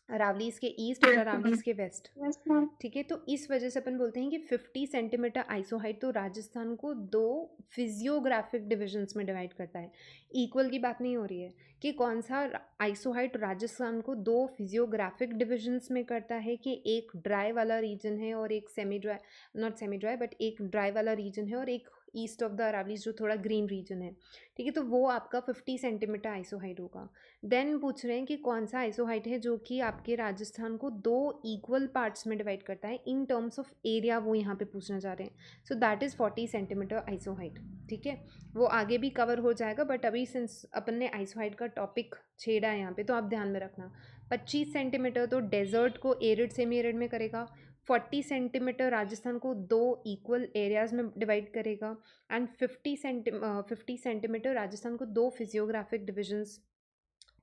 अरावलीज के ईस्ट और अरावलीज के वेस्ट Yes, ma'am. ठीक है तो इस वजह से अपन बोलते हैं कि 50 सेंटीमीटर आइसो हाइट तो राजस्थान को दो फिजियोग्राफिक डिविजन्स में डिवाइड करता है इक्वल की बात नहीं हो रही है कि कौन सा आइसो हाइट राजस्थान को दो फिजियोग्राफिक डिविजन्स में करता है कि एक ड्राई वाला रीजन है और एक semi dry not semi dry but एक ड्राई वाला रीजन है और एक ईस्ट ऑफ द अरावलीज जो थोड़ा ग्रीन रीजन है ठीक है तो वो आपका 50 सेंटीमीटर आइसो हाइट होगा देन पूछ रहे हैं कि कौन सा आइसो हाइट है जो कि आपके राजस्थान को दो इक्वल पार्ट्स में डिवाइड करता है इन टर्म्स ऑफ एरिया वो यहाँ पे पूछना चाह रहे हैं so that is 40 centimetre iso height ठीक है वो आगे भी कवर हो जाएगा बट अभी सिंस अपन ने आइसो हाइट का टॉपिक छेड़ा है यहाँ पे तो आप ध्यान में रखना 25 सेंटीमीटर तो डेजर्ट को एरिड सेमी एरिड में करेगा 40 सेंटीमीटर राजस्थान को दो इक्वल एरियाज में डिवाइड करेगा एंड 50 सेंटीमीटर राजस्थान को दो फिजियोग्राफिक डिविजन्स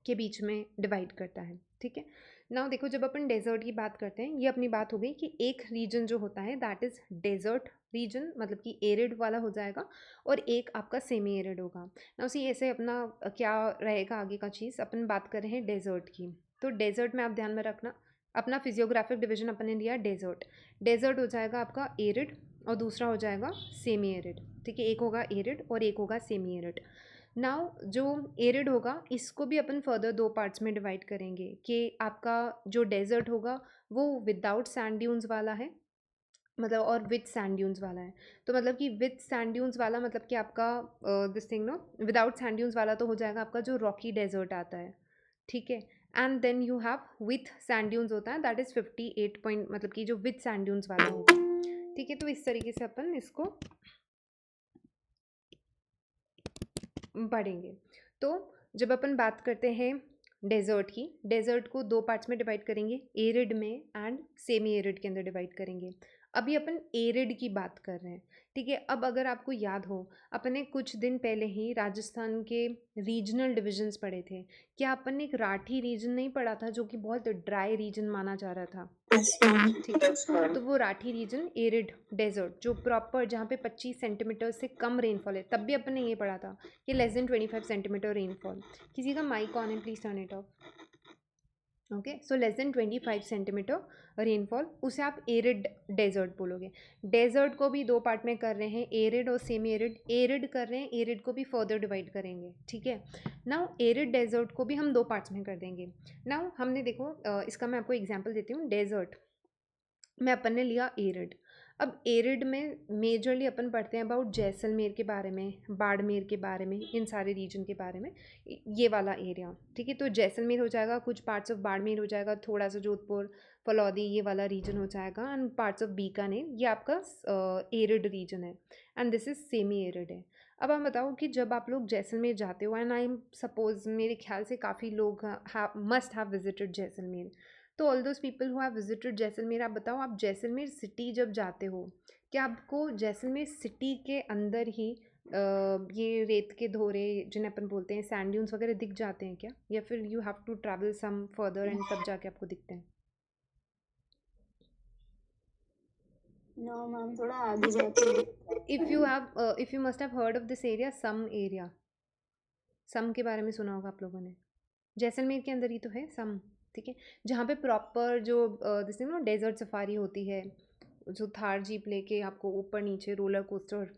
के बीच में डिवाइड करता है ठीक है नाउ देखो जब अपन डेजर्ट की बात करते हैं ये अपनी बात हो गई कि एक रीजन जो होता है दैट इज़ डेजर्ट रीजन मतलब कि एरिड वाला हो जाएगा और एक आपका सेमी एरिड होगा ना उसी ऐसे अपना क्या रहेगा आगे का चीज़ अपन बात कर रहे हैं डेजर्ट की तो डेजर्ट में आप ध्यान में रखना अपना फिजियोग्राफिक डिवीजन अपन ने लिया डेजर्ट डेजर्ट हो जाएगा आपका एरिड और दूसरा हो जाएगा सेमी एरिड ठीक है एक होगा एरिड और एक होगा सेमी एरिड नाउ जो एरिड होगा इसको भी अपन फर्दर दो पार्ट्स में डिवाइड करेंगे कि आपका जो डेजर्ट होगा वो विदाउट सैंड ड्यून्स वाला है मतलब और विथ सैंड ड्यून्स वाला है तो मतलब कि विथ सैंड ड्यून्स वाला मतलब कि आपका this thing no without sand dunes वाला तो हो जाएगा आपका जो रॉकी डेजर्ट आता है ठीक है and then you have with sand dunes होता है, दैट इज़ 58 पॉइंट, मतलब कि जो विथ सैंड ड्यून्स वाला होगा। ठीक है, तो इस तरीके से अपन इसको पढ़ेंगे। तो जब अपन बात करते हैं डेजर्ट की, डेजर्ट को दो पार्ट्स में डिवाइड करेंगे, एरिड में एंड सेमी एरिड के अंदर डिवाइड करेंगे। अभी अपन एरिड की बात कर रहे हैं। ठीक है, अब अगर आपको याद हो, अपने कुछ दिन पहले ही राजस्थान के रीजनल डिविजन्स पढ़े थे। क्या अपन ने एक राठी रीजन नहीं पढ़ा था, जो कि बहुत ड्राई रीजन माना जा रहा था? ठीक है, तो वो राठी रीजन एरिड डेजर्ट, जो प्रॉपर जहाँ पे 25 सेंटीमीटर से कम रेनफॉल है, तब भी अपन ने ये पढ़ा था कि लेस देन 25 सेंटीमीटर रेनफॉल। किसी का माइक ऑन है, please turn it of. Okay, so less than 25 centimetre rainfall, उसे आप एरिड डेजर्ट बोलोगे। डेजर्ट को भी दो पार्ट में कर रहे हैं, एरिड और सेमी एरिड। एरिड कर रहे हैं, एरिड को भी फर्दर डिवाइड करेंगे। ठीक है, नाउ एरिड डेजर्ट को भी हम दो पार्ट्स में कर देंगे। नाउ हमने देखो, इसका मैं आपको एग्जांपल देती हूँ। डेजर्ट में अपन ने लिया एरिड। अब एरिड में मेजरली अपन पढ़ते हैं अबाउट जैसलमेर के बारे में, बाड़मेर के बारे में, इन सारे रीजन के बारे में, ये वाला एरिया। ठीक है, तो जैसलमेर हो जाएगा, कुछ पार्ट्स ऑफ बाड़मेर हो जाएगा, थोड़ा सा जोधपुर, फलौदी, ये वाला रीजन हो जाएगा, एंड पार्ट्स ऑफ बीकानेर, ये आपका एरिड रीजन है, and this is semi arid है। अब आप बताओ कि जब आप लोग जैसलमेर जाते हो, एंड आई सपोज, मेरे ख्याल से काफ़ी लोग मस्ट हैव विजिटेड जैसलमेर, तो all those people who have visited Jaisalmer, आप बताओ, आप जैसलमेर सिटी जब जाते हो, क्या आपको जैसलमेर सिटी के अंदर ही ये रेत के धोरे, जिन्हें अपन बोलते हैं सैंड ड्यून्स वगैरह, दिख जाते हैं क्या, या फिर you have to travel some further and तब जाके आपको दिखते हैं? नो मैम, थोड़ा आगे जाके if you must have heard of this area, some area, some के बारे में सुना होगा आप लोगों ने, जैसलमेर के अंदर ही तो है सम। ठीक है, जहाँ पे प्रॉपर जो दिस नो डेजर्ट सफारी होती है, जो थार जीप लेके आपको ऊपर नीचे रोलर कोस्टर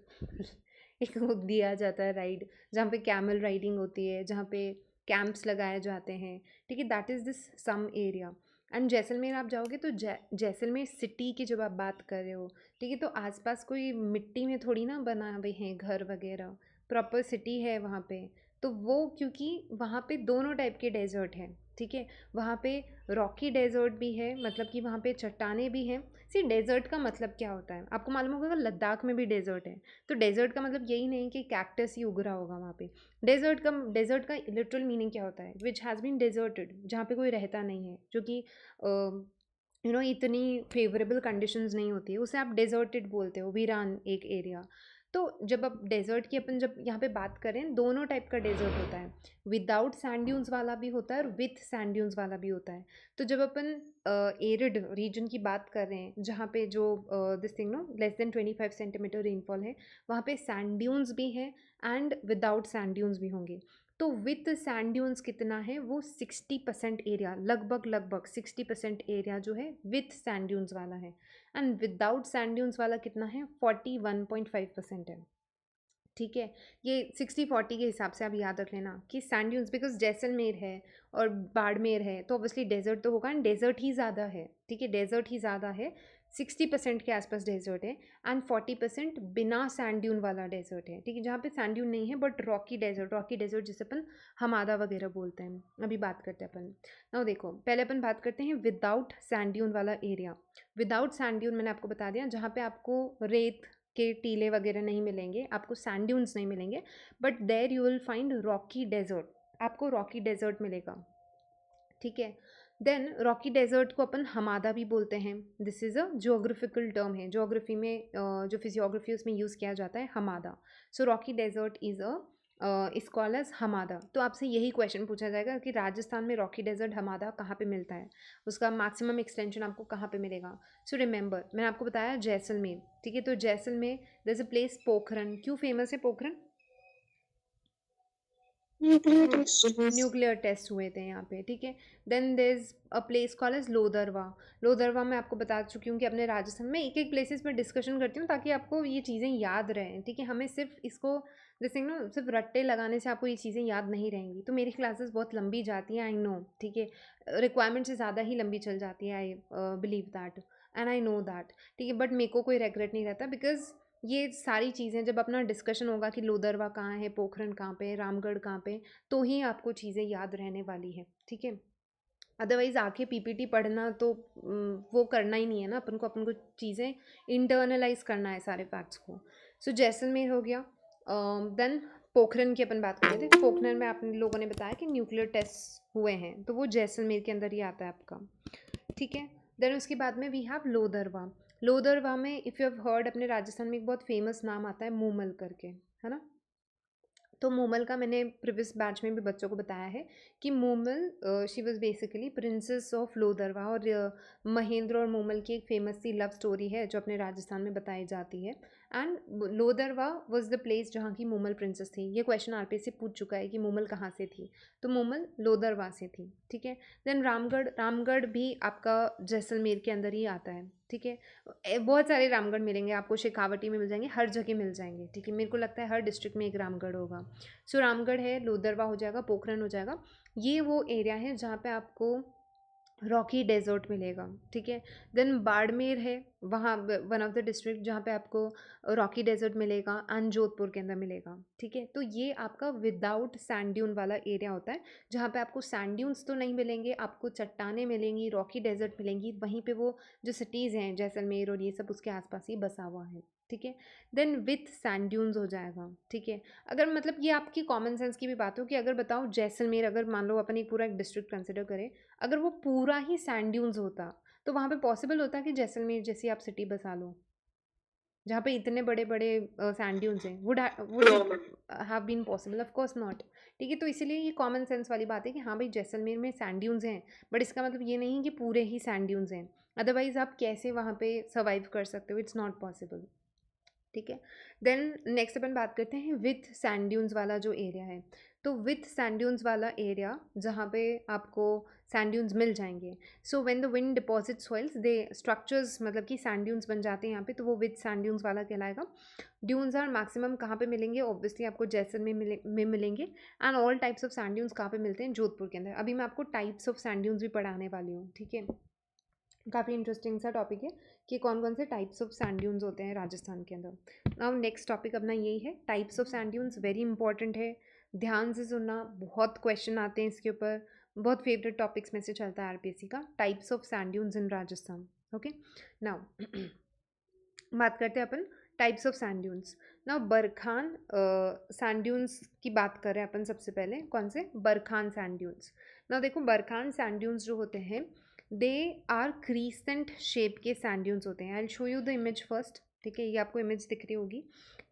एक वो दिया जाता है राइड, जहाँ पे कैमल राइडिंग होती है, जहाँ पे कैंप्स लगाए जाते हैं। ठीक है, that is this some area. And Jaisalmer आप जाओगे तो जैसलमेर सिटी की जब आप बात कर रहे हो, ठीक है, तो आसपास कोई मिट्टी में थोड़ी ना बना हुए हैं घर वगैरह, प्रॉपर सिटी है वहाँ पे। तो वो क्योंकि वहाँ पे दोनों टाइप के डेजर्ट हैं। ठीक है, वहाँ पे रॉकी डेजर्ट भी है, मतलब कि वहाँ पे चट्टानें भी हैं। सी डेजर्ट का मतलब क्या होता है, आपको मालूम होगा लद्दाख में भी डेजर्ट है, तो डेजर्ट का मतलब यही नहीं कि कैक्टस ही उग रहा होगा वहाँ पे। डेजर्ट का लिटरल मीनिंग क्या होता है, विच हैज़ बीन डेजर्टेड, जहाँ पे कोई रहता नहीं है, जो कि इतनी फेवरेबल कंडीशंस नहीं होती है, उसे आप डेजर्टेड बोलते हो, वीरान एक एरिया। तो जब आप डेजर्ट की अपन जब यहाँ पे बात करें, दोनों टाइप का डेजर्ट होता है, विदाउट सैंड ड्यून्स वाला भी होता है और विथ सैंड ड्यून्स वाला भी होता है। तो जब अपन एरिड रीजन की बात कर रहे हैं, जहाँ पे जो this thing no less than 25 centimetre rainfall है, वहाँ पे सैंड ड्यून्स भी है एंड विदाउट सैंड ड्यून्स भी होंगे। तो विथ सैंड ड्यून्स कितना है, वो 60% एरिया, लगभग लगभग 60% एरिया जो है विथ सैंड ड्यून्स वाला है, एंड विदाउट सैंड ड्यून्स वाला कितना है, 41.5% है। ठीक है, ये 60-40 के हिसाब से आप याद रख लेना कि सैंड ड्यून्स, बिकॉज जैसलमेर है और बाड़मेर है, तो ऑब्वियसली डेजर्ट तो होगा, एंड डेजर्ट ही ज़्यादा है। ठीक है, डेजर्ट ही ज़्यादा है, 60% के आसपास डेजर्ट है, एंड 40% बिना सैंड ड्यून वाला डेजर्ट है। ठीक है, जहाँ पे सैंड ड्यून नहीं है बट रॉकी डेजर्ट जिसे अपन हमादा वगैरह बोलते हैं। अभी बात करते हैं अपन, ना देखो, पहले अपन बात करते हैं विदाउट सैंड ड्यून वाला एरिया। विदाउट सैंड ड्यून मैंने आपको बता दिया, जहाँ पे आपको रेत के टीले वगैरह नहीं मिलेंगे, आपको सैंड ड्यून्स नहीं मिलेंगे, but there you will find rocky desert, आपको रॉकी डेजर्ट मिलेगा। ठीक है, देन रॉकी डेजर्ट को अपन हमादा भी बोलते हैं, this is a geographical term है, जियोग्राफी में जो फिजियोग्राफी उसमें यूज़ किया जाता है, hamada. So rocky desert is is called as hamada. तो आपसे यही क्वेश्चन पूछा जाएगा कि राजस्थान में रॉकी डेजर्ट हमादा कहाँ पे मिलता है, उसका मैक्सिमम एक्सटेंशन आपको कहाँ पे मिलेगा। सो रिमेंबर, मैंने आपको बताया जैसलमेर। ठीक है, तो Jaisalmer there is a place Pokhran, क्यों फेमस है पोखरन? न्यूक्लियर टेस्ट हुए थे यहाँ पे। ठीक है, then there is a place call as Lodurva. Lodurva मैं आपको बता चुकी हूँ कि अपने राजस्थान में एक एक प्लेसेस पर डिस्कशन करती हूँ ताकि आपको ये चीज़ें याद रहें। ठीक है, हमें सिर्फ इसको जैसे ना सिर्फ रट्टे लगाने से आपको ये चीज़ें याद नहीं रहेंगी। तो मेरी क्लासेस बहुत लंबी जाती हैं, आई नो। ठीक है, रिक्वायरमेंट से ज़्यादा ही लंबी चल जाती है, I believe that and I know that. ठीक है, बट मेरे को कोई रेगरेट नहीं रहता, बिकॉज ये सारी चीज़ें जब अपना डिस्कशन होगा कि लोदरवा कहाँ है, पोखरन कहाँ पे, रामगढ़ कहाँ पे, तो ही आपको चीज़ें याद रहने वाली है। ठीक है, अदरवाइज़ आके पीपीटी पढ़ना तो वो करना ही नहीं है ना, अपन को चीज़ें इंटरनलाइज़ करना है सारे फैक्ट्स को। सो जैसलमेर हो गया। देन पोखरन की अपन बात कर रहे थे। पोखरन में आप लोगों ने बताया कि न्यूक्लियर टेस्ट हुए हैं, तो वो जैसलमेर के अंदर ही आता है आपका, ठीक है। देन उसके बाद में वी हैव लोदरवा। लोदरवा में इफ़ यू हैव हर्ड, अपने राजस्थान में एक बहुत फेमस नाम आता है मूमल करके, है ना। तो मूमल का मैंने प्रीवियस बैच में भी बच्चों को बताया है कि Moomal she was basically princess of Lodurva, और महेंद्र और मूमल की एक फेमस सी लव स्टोरी है जो अपने राजस्थान में बताई जाती है। And Lodurva was the place जहाँ की मूमल प्रिंसेस थी। ये क्वेश्चन आरपीएससी पूछ चुका है कि मूमल कहाँ से थी, तो मूमल लोदरवा से थी, ठीक है। देन रामगढ़, रामगढ़ भी आपका जैसलमेर के अंदर ही आता है, ठीक है। बहुत सारे रामगढ़ मिलेंगे आपको, शेखावटी में मिल जाएंगे, हर जगह मिल जाएंगे, ठीक है। मेरे को लगता है हर डिस्ट्रिक्ट में एक रामगढ़ होगा। सो रामगढ़ है, लोदरवा हो जाएगा, पोखरन हो जाएगा। ये वो एरिया है जहाँ पे आपको रॉकी डेजर्ट मिलेगा, ठीक है। देन बाड़मेर है, वहाँ वन ऑफ द डिस्ट्रिक्ट जहाँ पे आपको रॉकी डेजर्ट मिलेगा, एंड जोधपुर के अंदर मिलेगा, ठीक है। तो ये आपका विदाउट सैंड ड्यून वाला एरिया होता है, जहाँ पे आपको सैंड ड्यून्स तो नहीं मिलेंगे, आपको चट्टानें मिलेंगी, रॉकी डेजर्ट मिलेंगी, वहीं पे वो जो सिटीज़ हैं जैसलमेर और ये सब उसके आसपास ही बसा हुआ है, ठीक है। देन विथ सैंड ड्यून्स हो जाएगा, ठीक है। अगर मतलब ये आपकी कॉमन सेंस की भी बात हो कि अगर बताओ जैसलमेर, अगर मान लो अपन एक पूरा एक डिस्ट्रिक्ट कंसिडर करें, अगर वो पूरा ही सैंड ड्यून्स होता तो वहाँ पे पॉसिबल होता कि जैसलमेर जैसी आप सिटी बसा लो, जहाँ पे इतने बड़े बड़े सैंड ड्यून्स हैं। Would No. It have been possible? Of course not, ठीक है। तो इसीलिए ये कॉमन सेंस वाली बात है कि हाँ भाई जैसलमेर में सैंड ड्यून्स हैं, बट इसका मतलब ये नहीं कि पूरे ही सैंड ड्यून्स हैं, अदरवाइज आप कैसे वहाँ पे सर्वाइव कर सकते हो, इट्स नॉट पॉसिबल, ठीक है। देन नेक्स्ट अपन बात करते हैं विथ सैंड ड्यून्स वाला जो एरिया है। तो विथ सैंड ड्यून्स वाला एरिया जहाँ पे आपको सैंड ड्यून्स मिल जाएंगे, सो when the wind deposit soils they structures, मतलब कि सैंड ड्यून्स बन जाते हैं यहाँ पे, तो वो विथ सैंड ड्यून्स वाला कहलाएगा। ड्यून्स आर मैक्सिमम कहाँ पे मिलेंगे? ऑब्वियसली आपको जैसलमेर में मिलेंगे। And all types of sand dunes कहाँ पे मिलते हैं? जोधपुर के अंदर। अभी मैं आपको टाइप्स ऑफ सैंड ड्यून्स भी पढ़ाने वाली हूँ, ठीक है। काफ़ी इंटरेस्टिंग सा टॉपिक है कि कौन कौन से टाइप्स ऑफ सैंड ड्यून्स होते हैं राजस्थान के अंदर। नाउ नेक्स्ट टॉपिक अपना यही है, types of sand dunes. Very important है, ध्यान से सुनना, बहुत क्वेश्चन आते हैं इसके ऊपर, बहुत फेवरेट टॉपिक्स में से चलता है आरपीएससी का, types of sand dunes in Rajasthan, okay. Now बात करते हैं अपन types of sand dunes. Now barchan sand dunes की बात करें अपन सबसे पहले, कौन से? Barchan sand dunes. नाउ देखो, बरखान सैंड ड्यून्स जो होते हैं, दे आर क्रीसेंट शेप के सैंड ड्यून्स होते हैं। I will show you the image first, ठीक है। ये आपको इमेज दिख रही होगी,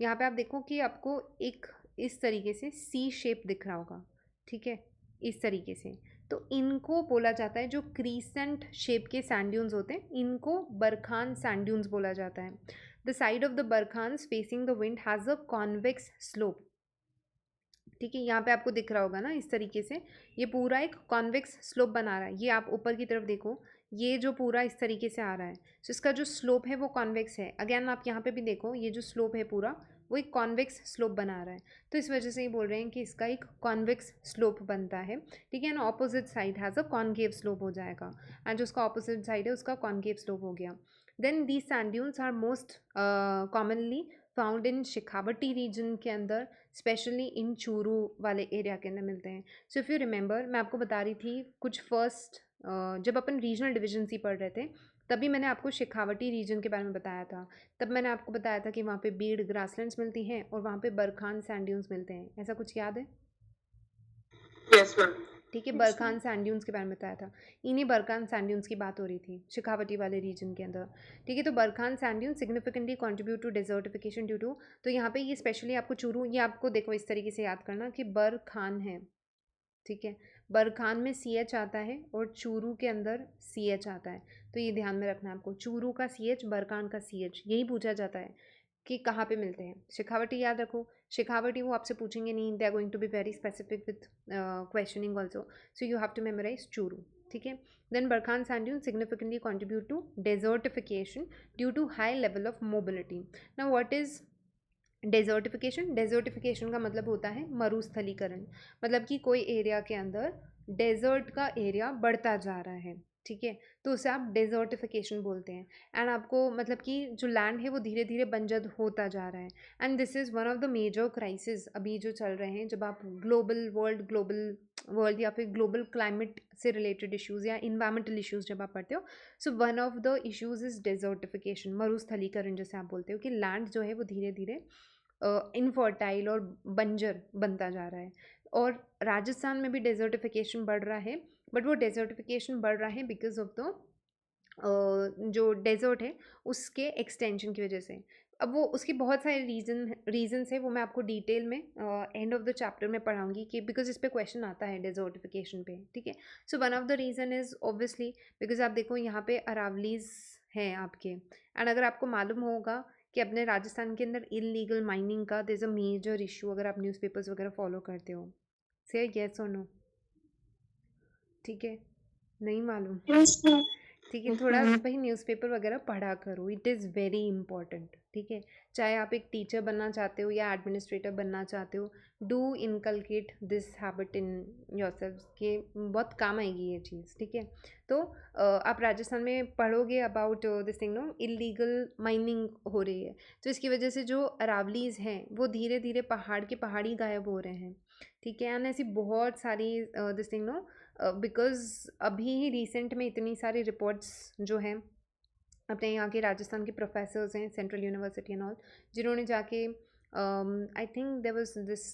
यहाँ पे आप देखो कि आपको एक इस तरीके से सी शेप दिख रहा होगा, ठीक है, इस तरीके से। तो इनको बोला जाता है, जो क्रीसेंट शेप के सैंड ड्यून्स होते हैं, इनको बरखान सैंड ड्यून्स बोला जाता है। The side of the barchans facing the wind has a convex slope, ठीक है। यहाँ पे आपको दिख रहा होगा ना इस तरीके से, ये पूरा एक कॉन्वेक्स स्लोप बना रहा है। ये आप ऊपर की तरफ देखो, ये जो पूरा इस तरीके से आ रहा है, तो इसका जो स्लोप है वो कॉन्वेक्स है। अगेन आप यहाँ पे भी देखो, ये जो स्लोप है पूरा, वो एक कॉन्वेक्स स्लोप बना रहा है। तो इस वजह से ये बोल रहे हैं कि इसका एक कॉन्वेक्स स्लोप बनता है, ठीक है ना। Opposite side has a concave slope हो जाएगा, एंड जो उसका ऑपोजिट साइड है उसका कॉनकेव स्लोप हो गया। Then these sand dunes are most commonly found in Shekhawati region के अंदर, स्पेशली इन चूरू वाले एरिया के अंदर मिलते हैं। सो इफ़ यू रिमेंबर, मैं आपको बता रही थी कुछ फर्स्ट जब अपन रीजनल डिविजन ही पढ़ रहे थे, तभी मैंने आपको शेखावटी रीजन के बारे में बताया था। तब मैंने आपको बताया था कि वहाँ पे बीड़ ग्रासलैंड्स मिलती हैं और वहाँ पे बरखान सैंड ड्यून्स मिलते हैं, ऐसा कुछ याद है? Yes, ma'am. ठीक है, Yes, barchan ma'am. Sand dunes के बारे में बताया था। इन्हीं बरखान सैंड ड्यून्स की बात हो रही थी शेखावटी वाले रीजन के अंदर, ठीक है। तो barchan sand dune significantly contribute to desertification due to, तो यहाँ पे ये स्पेशली आपको चूरू, ये आपको देखो इस तरीके से याद करना कि बरखान है, ठीक है। बरखान में सी एच आता है और चूरू के अंदर सी एच आता है, तो ये ध्यान में रखना है आपको, चूरू का सी एच, बरखान का सी एच, यही पूछा जाता है कि कहाँ पे मिलते हैं। शेखावटी याद रखो, शेखावटी वो आपसे पूछेंगे नहीं, they are going to be very specific with questioning also, so you have to memorise Churu, ठीक है। Then barchan sand dune significantly contribute to desertification due to high level of mobility. Now what is desertification? Desertification का मतलब होता है मरुस्थलीकरण, मतलब कि कोई एरिया के अंदर डेजर्ट का एरिया बढ़ता जा रहा है, ठीक है, तो उसे आप डेजर्टिफिकेशन बोलते हैं। एंड आपको मतलब कि जो लैंड है वो धीरे धीरे बंजर होता जा रहा है, and this is one of the major crisis अभी जो चल रहे हैं, जब आप ग्लोबल वर्ल्ड, ग्लोबल वर्ल्ड या फिर ग्लोबल क्लाइमेट से रिलेटेड इश्यूज़ या इन्वायरमेंटल इश्यूज़ जब आप पढ़ते हो, so one of the issues is desertification, मरुस्थलीकरण जैसे आप बोलते हो कि लैंड जो है वो धीरे धीरे इनफर्टाइल और बंजर बनता जा रहा है। और राजस्थान में भी डेजर्टिफिकेशन बढ़ रहा है, बट वो डेजर्टिफिकेशन बढ़ रहा है बिकॉज ऑफ द जो डेज़र्ट है उसके एक्सटेंशन की वजह से। अब वो उसकी बहुत सारे रीज़न्स है, वो मैं आपको डिटेल में एंड ऑफ द चैप्टर में पढ़ाऊँगी कि बिकॉज़ इस पे क्वेश्चन आता है डेज़र्टिफिकेशन पे, ठीक है? So one of the reason is obviously because आप देखो यहाँ पे अरावलीज़ हैं आपके, एंड अगर आपको मालूम होगा कि अपने राजस्थान के अंदर इल्लीगल माइनिंग का there is a major issue, अगर आप न्यूज़पेपर्स वगैरह फॉलो करते हो। से येस और नो? ठीक है, नहीं मालूम? Yes, ma'am. ठीक है, Yes, थोड़ा ma'am. भाई न्यूज़पेपर वगैरह पढ़ा करो, इट इज़ वेरी इंपॉर्टेंट, ठीक है? चाहे आप एक टीचर बनना चाहते हो या एडमिनिस्ट्रेटर बनना चाहते हो, do inculcate this habit in yourself, कि बहुत काम आएगी ये चीज़, ठीक है? तो आप राजस्थान में पढ़ोगे about this thing no, illegal mining हो रही है, तो इसकी वजह से जो अरावलीज़ हैं वो धीरे धीरे पहाड़ के पहाड़ी गायब हो रहे हैं, ठीक है? एंड ऐसी बहुत सारी दिस थिंग नो, बिकॉज़ अभी ही रिसेंट में इतनी सारी रिपोर्ट्स जो हैं अपने यहाँ के राजस्थान के प्रोफेसर्स हैं सेंट्रल यूनिवर्सिटी एंड ऑल, जिन्होंने जाके I think there was this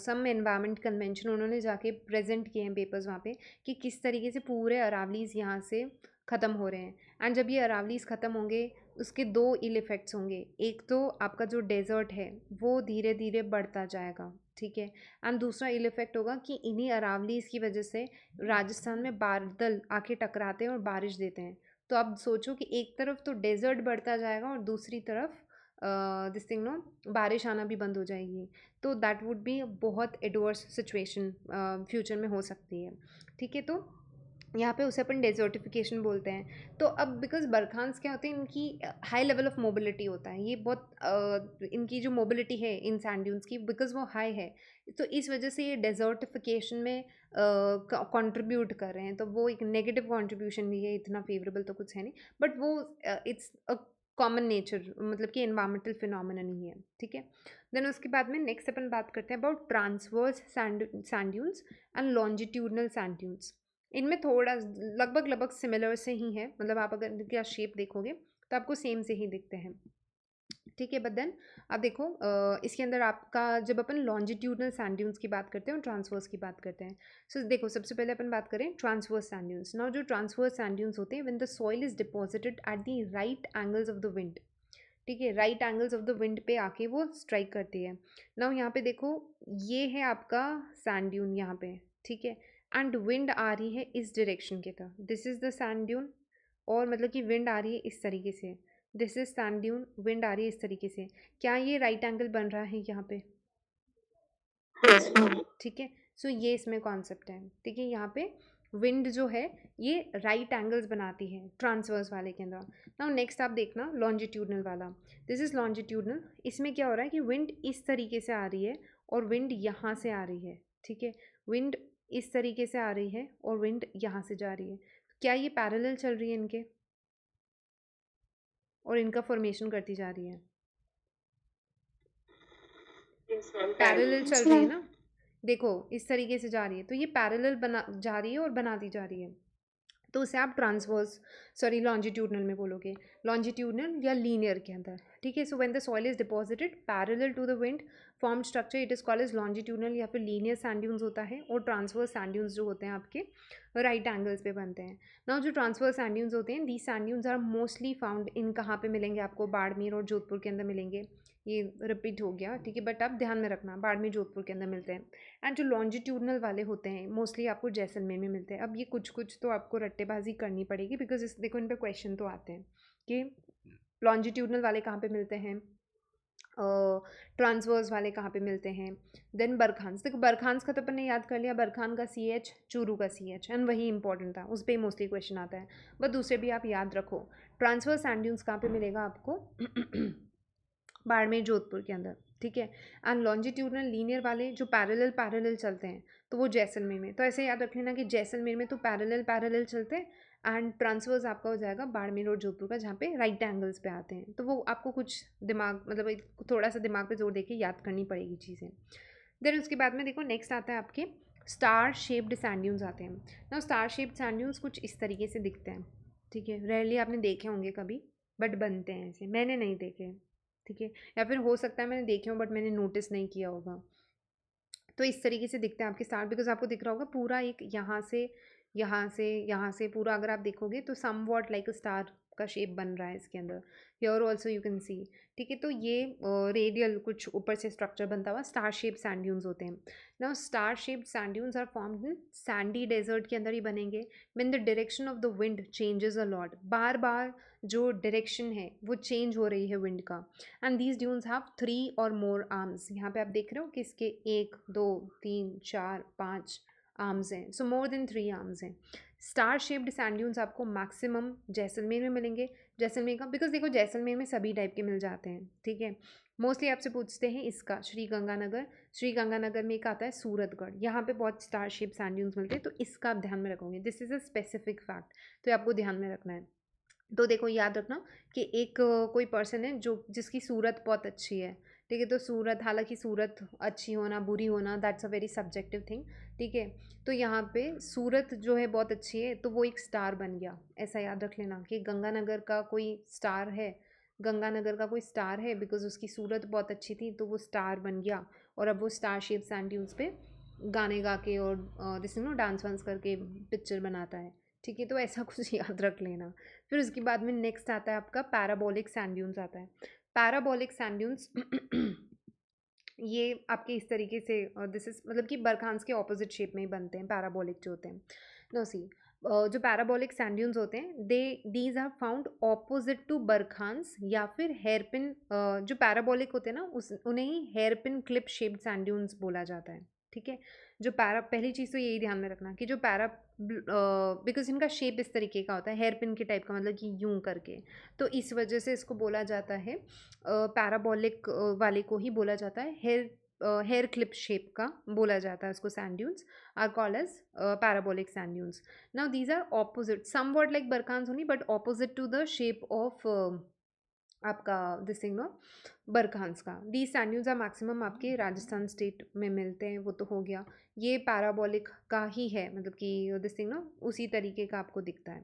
some environment convention, उन्होंने जाके प्रेजेंट किए हैं पेपर्स वहाँ पे कि किस तरीके से पूरे अरावलीज़ यहाँ से ख़त्म हो रहे हैं। एंड जब ये अरावलीज़ ख़त्म होंगे उसके दो इल इफ़ेक्ट्स होंगे, एक तो आपका जो डेजर्ट है वो धीरे धीरे बढ़ता जाएगा, ठीक है? एंड दूसरा इल इफ़ेक्ट होगा कि इन्हीं अरावलीज़ की वजह से राजस्थान में बादल आके टकराते हैं और बारिश देते हैं। तो आप सोचो कि एक तरफ तो डेजर्ट बढ़ता जाएगा और दूसरी तरफ दिस थिंग नो बारिश आना भी बंद हो जाएगी, तो दैट वुड बी बहुत एडवर्स सिचुएशन फ्यूचर में हो सकती है, ठीक है? तो यहाँ पे उसे अपन डेजर्टिफिकेशन बोलते हैं। तो अब बिकॉज बरखांस क्या होते हैं, इनकी हाई लेवल ऑफ मोबिलिटी होता है, ये बहुत इनकी जो मोबिलिटी है इन सैंड ड्यून्स की बिकॉज वो हाई है, तो इस वजह से ये डेजर्टिफिकेशन में कंट्रीब्यूट कर रहे हैं, तो वो एक नेगेटिव कंट्रीब्यूशन भी है, इतना फेवरेबल तो कुछ है नहीं, बट वो इट्स अ कॉमन नेचर, मतलब कि एनवायरमेंटल फिनोमिनन ही है, ठीक है? देन उसके बाद में नेक्स्ट अपन बात करते हैं about transverse sand dunes and longitudinal sand dunes. इनमें थोड़ा लगभग लगभग सिमिलर से ही है, मतलब आप अगर इनका शेप देखोगे तो आपको सेम से ही दिखते हैं, ठीक है? बट देन आप देखो इसके अंदर आपका जब अपन लॉन्जिट्यूडनल सैंड ड्यून्स की बात करते हैं और ट्रांसवर्स की बात करते हैं, सो देखो सबसे पहले अपन बात करें ट्रांसवर्स सैंड ड्यून्स। नाउ जो ट्रांसवर्स सैंड ड्यून्स होते हैं when the soil is deposited at the right angles of the wind, ठीक है? Right angles of the wind पे आके वो स्ट्राइक करती है। नाउ यहाँ पे देखो ये है आपका सैंड ड्यून यहाँ पे, ठीक है? एंड विंड आ रही है इस डायरेक्शन की तरफ, this is the sand dune, और मतलब कि विंड आ रही है इस तरीके से, this is sand dune, wind आ रही है इस तरीके से। क्या ये राइट एंगल बन रहा है यहाँ पे? Yes, ma'am. ठीक है, सो ये इसमें कॉन्सेप्ट है, ठीक है? यहाँ पे विंड जो है ये राइट एंगल्स बनाती है ट्रांसवर्स वाले के अंदर। नाउ नेक्स्ट आप देखना लॉन्जिट्यूडनल वाला, दिस इज लॉन्जिट्यूडनल, इसमें क्या हो रहा है कि विंड इस तरीके से आ रही है और विंड यहाँ से आ रही है, ठीक है? विंड इस तरीके से आ रही है और विंड यहाँ से जा रही है। क्या ये पैरेलल चल रही है इनके, और इनका फॉर्मेशन करती जा रही है? Yes, ma'am. पैरेलल Yes, चल रही है ma'am. ना, देखो इस तरीके से जा रही है, तो ये पैरेलल बना जा रही है और बनाती जा रही है, तो उसे आप ट्रांसवर्स सॉरी लॉन्जिट्यूडनल में बोलोगे, लॉन्जिट्यूडनल या लीनियर के अंदर, ठीक है? So when the soil is deposited parallel to the wind formed structure it is called as longitudinal या फिर लीनियर सैंड ड्यून्स होता है, और ट्रांसवर्स सैंड ड्यून्स जो होते हैं आपके राइट एंगल्स पे बनते हैं। नाउ जो ट्रांसवर्स सैंड ड्यून्स होते हैं, the sand dunes are mostly found in, कहाँ पे मिलेंगे आपको? बाड़मेर और जोधपुर के अंदर मिलेंगे, ये रिपीट हो गया, ठीक है? बट आप ध्यान में रखना बाड़मेर जोधपुर के अंदर मिलते हैं। एंड जो लॉन्जिट्यूडनल वाले होते हैं मोस्टली आपको जैसलमेर में मिलते हैं। अब ये कुछ कुछ तो आपको रट्टेबाजी करनी पड़ेगी बिकॉज इस देखो इन पे क्वेश्चन तो आते हैं कि लॉन्जिट्यूडनल वाले कहाँ पे मिलते हैं, ट्रांसवर्स वाले कहाँ पे मिलते हैं। देन बरखांस, देखो बरखांस का तो अपन ने याद कर लिया, बरखान का सी एच, चूरू का सी एच, एंड वही इंपॉर्टेंट था, उस पर मोस्टली क्वेश्चन आता है, बट दूसरे भी आप याद रखो। ट्रांसवर्स सैंड ड्यून्स कहाँ पे मिलेगा आपको? बाड़मेर जोधपुर के अंदर, ठीक है? एंड लॉन्जिट्यूडनल लीनियर वाले जो पैरेलल पैरेलल चलते हैं तो वो जैसलमेर में, तो ऐसे याद रख लेना कि जैसलमेर में तो पैरेलल पैरेलल चलते हैं, एंड ट्रांसवर्स आपका हो जाएगा बाड़मेर और जोधपुर का जहाँ पे राइट एंगल्स पे आते हैं, तो वो आपको कुछ दिमाग मतलब थोड़ा सा दिमाग पे जोर देके याद करनी पड़ेगी चीज़ें। देन उसके बाद में देखो नेक्स्ट आता है आपके स्टार शेप्ड सैंड ड्यून्स आते हैं ना। स्टार शेप्ड सैंड ड्यून्स कुछ इस तरीके से दिखते हैं, ठीक है। रेयरली आपने देखे होंगे कभी, बट बनते हैं ऐसे, मैंने नहीं देखे, ठीक है। या फिर हो सकता है मैंने देखे हो बट मैंने नोटिस नहीं किया होगा। तो इस तरीके से दिखते हैं आपके स्टार, बिकॉज आपको दिख रहा होगा पूरा एक यहाँ से यहाँ से यहाँ से पूरा अगर आप देखोगे तो somewhat like a star का शेप बन रहा है इसके अंदर। Here also you can see, ठीक है। तो ये रेडियल कुछ ऊपर से स्ट्रक्चर बनता हुआ स्टार शेप सैंड ड्यून्स होते हैं। Now star shaped sand dunes are formed in sandy desert के अंदर ही बनेंगे when the direction of the wind changes a lot. बार बार जो डायरेक्शन है वो चेंज हो रही है विंड का। एंड दीज ड्यून्स हैव 3 और मोर आर्म्स। यहाँ पे आप देख रहे हो कि इसके 1 2 3 4 5 आर्म्स हैं, सो मोर देन 3 आर्म्स हैं। स्टार शेप्ड सैंड ड्यून्स आपको मैक्सिमम जैसलमेर में मिलेंगे। जैसलमेर का बिकॉज देखो जैसलमेर में सभी टाइप के मिल जाते हैं, ठीक है। मोस्टली आपसे पूछते हैं इसका श्री गंगानगर, श्री गंगानगर में एक आता है सूरतगढ़, यहाँ पे बहुत स्टार शेप सैंड ड्यून्स मिलते हैं, तो इसका आप ध्यान में रखोगे। This is a specific fact, तो ये आपको ध्यान में रखना है। तो देखो याद रखना कि एक कोई पर्सन है जो जिसकी सूरत बहुत अच्छी है, ठीक है। तो सूरत, हालांकि सूरत अच्छी होना बुरी होना that's a very subjective thing, ठीक है। तो यहाँ पे सूरत जो है बहुत अच्छी है तो वो एक स्टार बन गया। ऐसा याद रख लेना कि गंगानगर का कोई स्टार है, गंगानगर का कोई स्टार है बिकॉज उसकी सूरत बहुत अच्छी थी तो वो स्टार बन गया। और अब वो स्टार शेप सैंड ड्यून्स पे गाने गा के और दिस नो डांस वांस करके पिक्चर बनाता है, ठीक है। तो ऐसा कुछ याद रख लेना। फिर उसके बाद में नेक्स्ट आता है आपका पैराबोलिक सैंड ड्यून्स आता है। पैराबोलिक सैंड ड्यून्स ये आपके इस तरीके से दिस इज मतलब कि बरखांस के ऑपोजिट शेप में ही बनते हैं पैराबोलिक जो होते हैं। नो सी, जो पैराबोलिक सैंड ड्यून्स होते हैं these are found opposite to barchans या फिर हेयरपिन। जो पैराबोलिक होते हैं ना उस उन्हें ही hairpin clip shaped sand dunes बोला जाता है, ठीक है। जो पैरा, पहली चीज़ तो यही ध्यान में रखना कि जो पैरा, बिकॉज इनका शेप इस तरीके का होता है हेयर पिन के टाइप का, मतलब कि यूं करके, तो इस वजह से इसको बोला जाता है पैराबोलिक वाले को ही बोला जाता है हेयर क्लिप शेप का बोला जाता है उसको। Sand dunes are called as parabolic sand dunes. Now these are opposite somewhat like barchans only but opposite to the shape of आपका दिस थिंग नो बरखांस का। The sand dunes are maximum आपके Rajasthan state में मिलते हैं, वो तो हो गया। ये पैराबोलिक का ही है, मतलब कि दिस थिंग नो उसी तरीके का आपको दिखता है।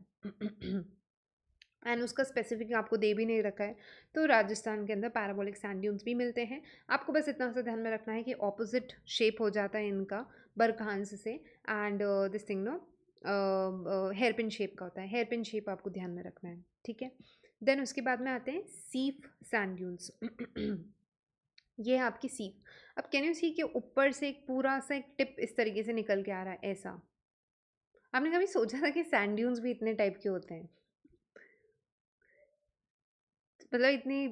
एंड उसका स्पेसिफिक आपको दे भी नहीं रखा है, तो राजस्थान के अंदर पैराबोलिक सैंड ड्यून्स भी मिलते हैं। आपको बस इतना सा ध्यान में रखना है कि ऑपोजिट शेप हो जाता है इनका बरखांस से। And this thing no hairpin shape का होता है, हेयरपिन शेप आपको ध्यान में रखना है, ठीक है। देन उसके बाद में आते हैं सीफ सैंड ड्यून्स। ये है आपकी सीफ। अब कैन यू सी के ऊपर से एक पूरा सा एक टिप इस तरीके से निकल के आ रहा है ऐसा। आपने कभी सोचा था कि सैंड ड्यून्स भी इतने टाइप के होते हैं? मतलब इतनी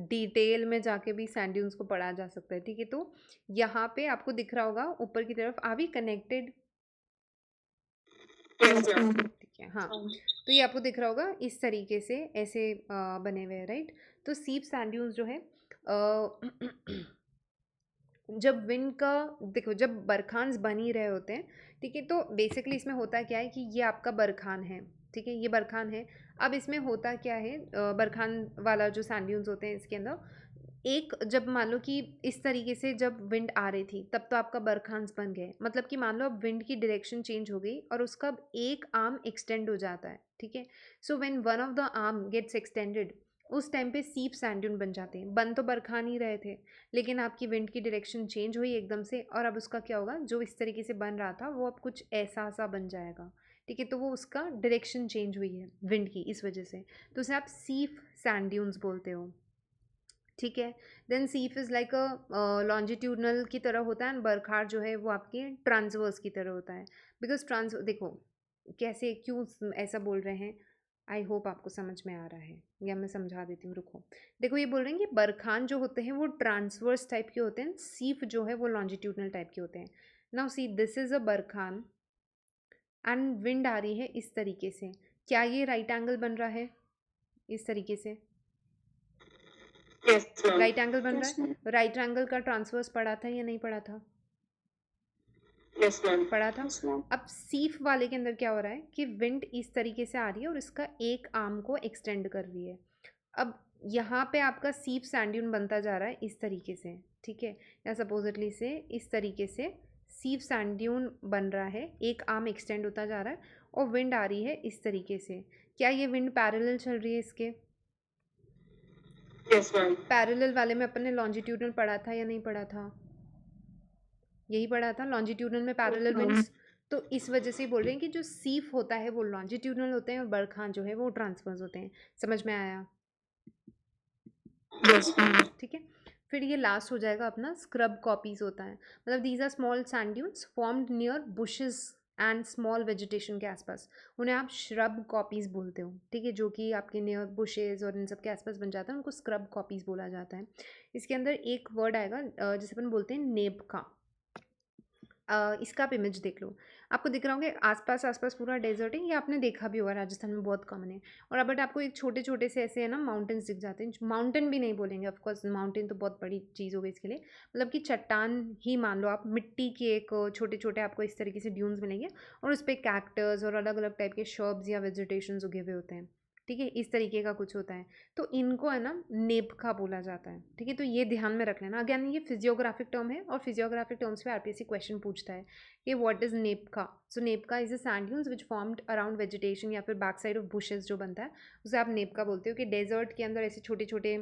डिटेल में जाके भी सैंड ड्यून्स को पढ़ा जा सकता है, ठीक है। तो यहाँ पे आपको दिख रहा होगा ऊपर की तरफ, are we connected? Yes, ma'am. ठीक है, हाँ। तो ये आपको दिख रहा होगा इस तरीके से ऐसे बने हुए हैं, राइट। तो सीप सैंड ड्यून्स जो है जब विंड का, देखो जब बरखान्स बन ही रहे होते हैं, ठीक है। तो बेसिकली इसमें होता क्या है कि ये आपका बरखान है, ठीक है, ये बरखान है। अब इसमें होता क्या है, बरखान वाला जो सैंड ड्यून्स होते हैं इसके अंदर एक, जब मान लो कि इस तरीके से जब विंड आ रही थी तब तो आपका बरखान्स बन गए, मतलब कि मान लो अब विंड की डायरेक्शन चेंज हो गई और उसका एक आर्म एक्सटेंड हो जाता है, ठीक है। So when one of the arm gets extended, उस टाइम पे सीप सैंड ड्यून बन जाते हैं। बन तो बरखान ही रहे थे, लेकिन आपकी विंड की डायरेक्शन चेंज हुई एकदम से, और अब उसका क्या होगा, जो इस तरीके से बन रहा था वो अब कुछ ऐसा सा बन जाएगा, ठीक है। तो वो उसका डायरेक्शन चेंज हुई है विंड की इस वजह से, तो उसे आप सीप सैंड ड्यून्स बोलते हो, ठीक है। Then seif is like a longitudinal की तरह होता है, एंड बरखार जो है वो आपके ट्रांसवर्स की तरह होता है। बिकॉज ट्रांस, देखो कैसे क्यों ऐसा बोल रहे हैं, आई होप आपको समझ में आ रहा है, या मैं समझा देती हूँ, रुको। देखो ये बोल रहे हैं कि बरखान जो होते हैं वो ट्रांसवर्स टाइप के होते हैं, सीफ जो है वो लॉन्जिट्यूडनल टाइप के होते हैं। Now see this is a barchan and wind आ रही है इस तरीके से, क्या ये राइट एंगल बन रहा है इस तरीके से? Yes, ma'am. राइट एंगल बन Yes, रहा ma'am. है। राइट एंगल का ट्रांसवर्स पढ़ा था या नहीं पढ़ा था? Yes, ma'am. पढ़ा था। Yes, ma'am. अब सीफ वाले के अंदर क्या हो रहा है कि विंड इस तरीके से आ रही है और इसका एक आर्म को एक्सटेंड कर रही है। अब यहाँ पे आपका सीफ सैंड ड्यून बनता जा रहा है इस तरीके से, ठीक है, या सपोजिटली से इस तरीके से सीव सैंड ड्यून बन रहा है, एक आर्म एक्सटेंड होता जा रहा है और विंड आ रही है इस तरीके से। क्या ये विंड पैरेलल चल रही है इसके? Yes ma'am. पैरेलल वाले में अपन ने लॉन्जिट्यूडनल पढ़ा था या नहीं पढ़ा था? यही पढ़ा था, लॉन्जिट्यूडनल में पैरेलल विंड्स। तो इस वजह से बोल रहे हैं कि जो सीफ होता है वो लॉन्जिट्यूडनल होते हैं और बरखान जो है वो ट्रांसफर्स होते हैं। समझ में आया? Yes ma'am. ठीक है। फिर ये लास्ट हो जाएगा अपना स्क्रब कॉपीज होता है, मतलब these are small sand dunes formed near bushes and small vegetation के आसपास, उन्हें आप श्रब कॉपीज बोलते हो। ठीक है, जो कि आपके नियर बुशेज और इन सब के आसपास बन जाता है, उनको स्क्रब कॉपीज बोला जाता है। इसके अंदर एक वर्ड आएगा जिसे अपन बोलते हैं नेब का। इसका आप इमेज देख लो, आपको दिख रहा होगा आसपास आसपास पूरा डेजर्ट है, ये आपने देखा भी होगा, राजस्थान में बहुत कॉमन है। और अब बट आपको एक छोटे छोटे से ऐसे है ना माउंटेन्स दिख जाते हैं, माउंटेन भी नहीं बोलेंगे ऑफकोर्स, माउंटेन तो बहुत बड़ी चीज़ हो गई इसके लिए, मतलब कि चट्टान ही मान लो आप, मिट्टी के एक छोटे छोटे आपको इस तरीके से ड्यून्स मिलेंगे और उस पर कैक्टस और अलग अलग टाइप के शर्ब्स या वेजिटेशन उगे हुए होते हैं। ठीक है, इस तरीके का कुछ होता है, तो इनको है ना नेपका बोला जाता है। ठीक है, तो ये ध्यान में रख लेना। अगेन ये फिजियोग्राफिक टर्म है और फिजियोग्राफिक टर्म्स पे आरपीएससी क्वेश्चन पूछता है कि what is nebkha. So nebkha is a sand dunes which formed around vegetation या फिर बैक साइड ऑफ बुशेस जो बनता है उसे आप नेपका बोलते हो। कि डेजर्ट के अंदर ऐसे छोटे छोटे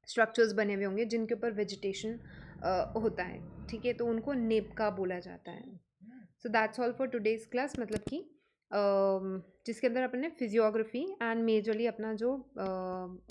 स्ट्रक्चर्स बने हुए होंगे जिनके ऊपर वेजिटेशन होता है। ठीक है, तो उनको नेपका बोला जाता है। So that's all for today's class, मतलब कि जिसके अंदर अपन ने फिजियोग्राफी एंड मेजरली अपना जो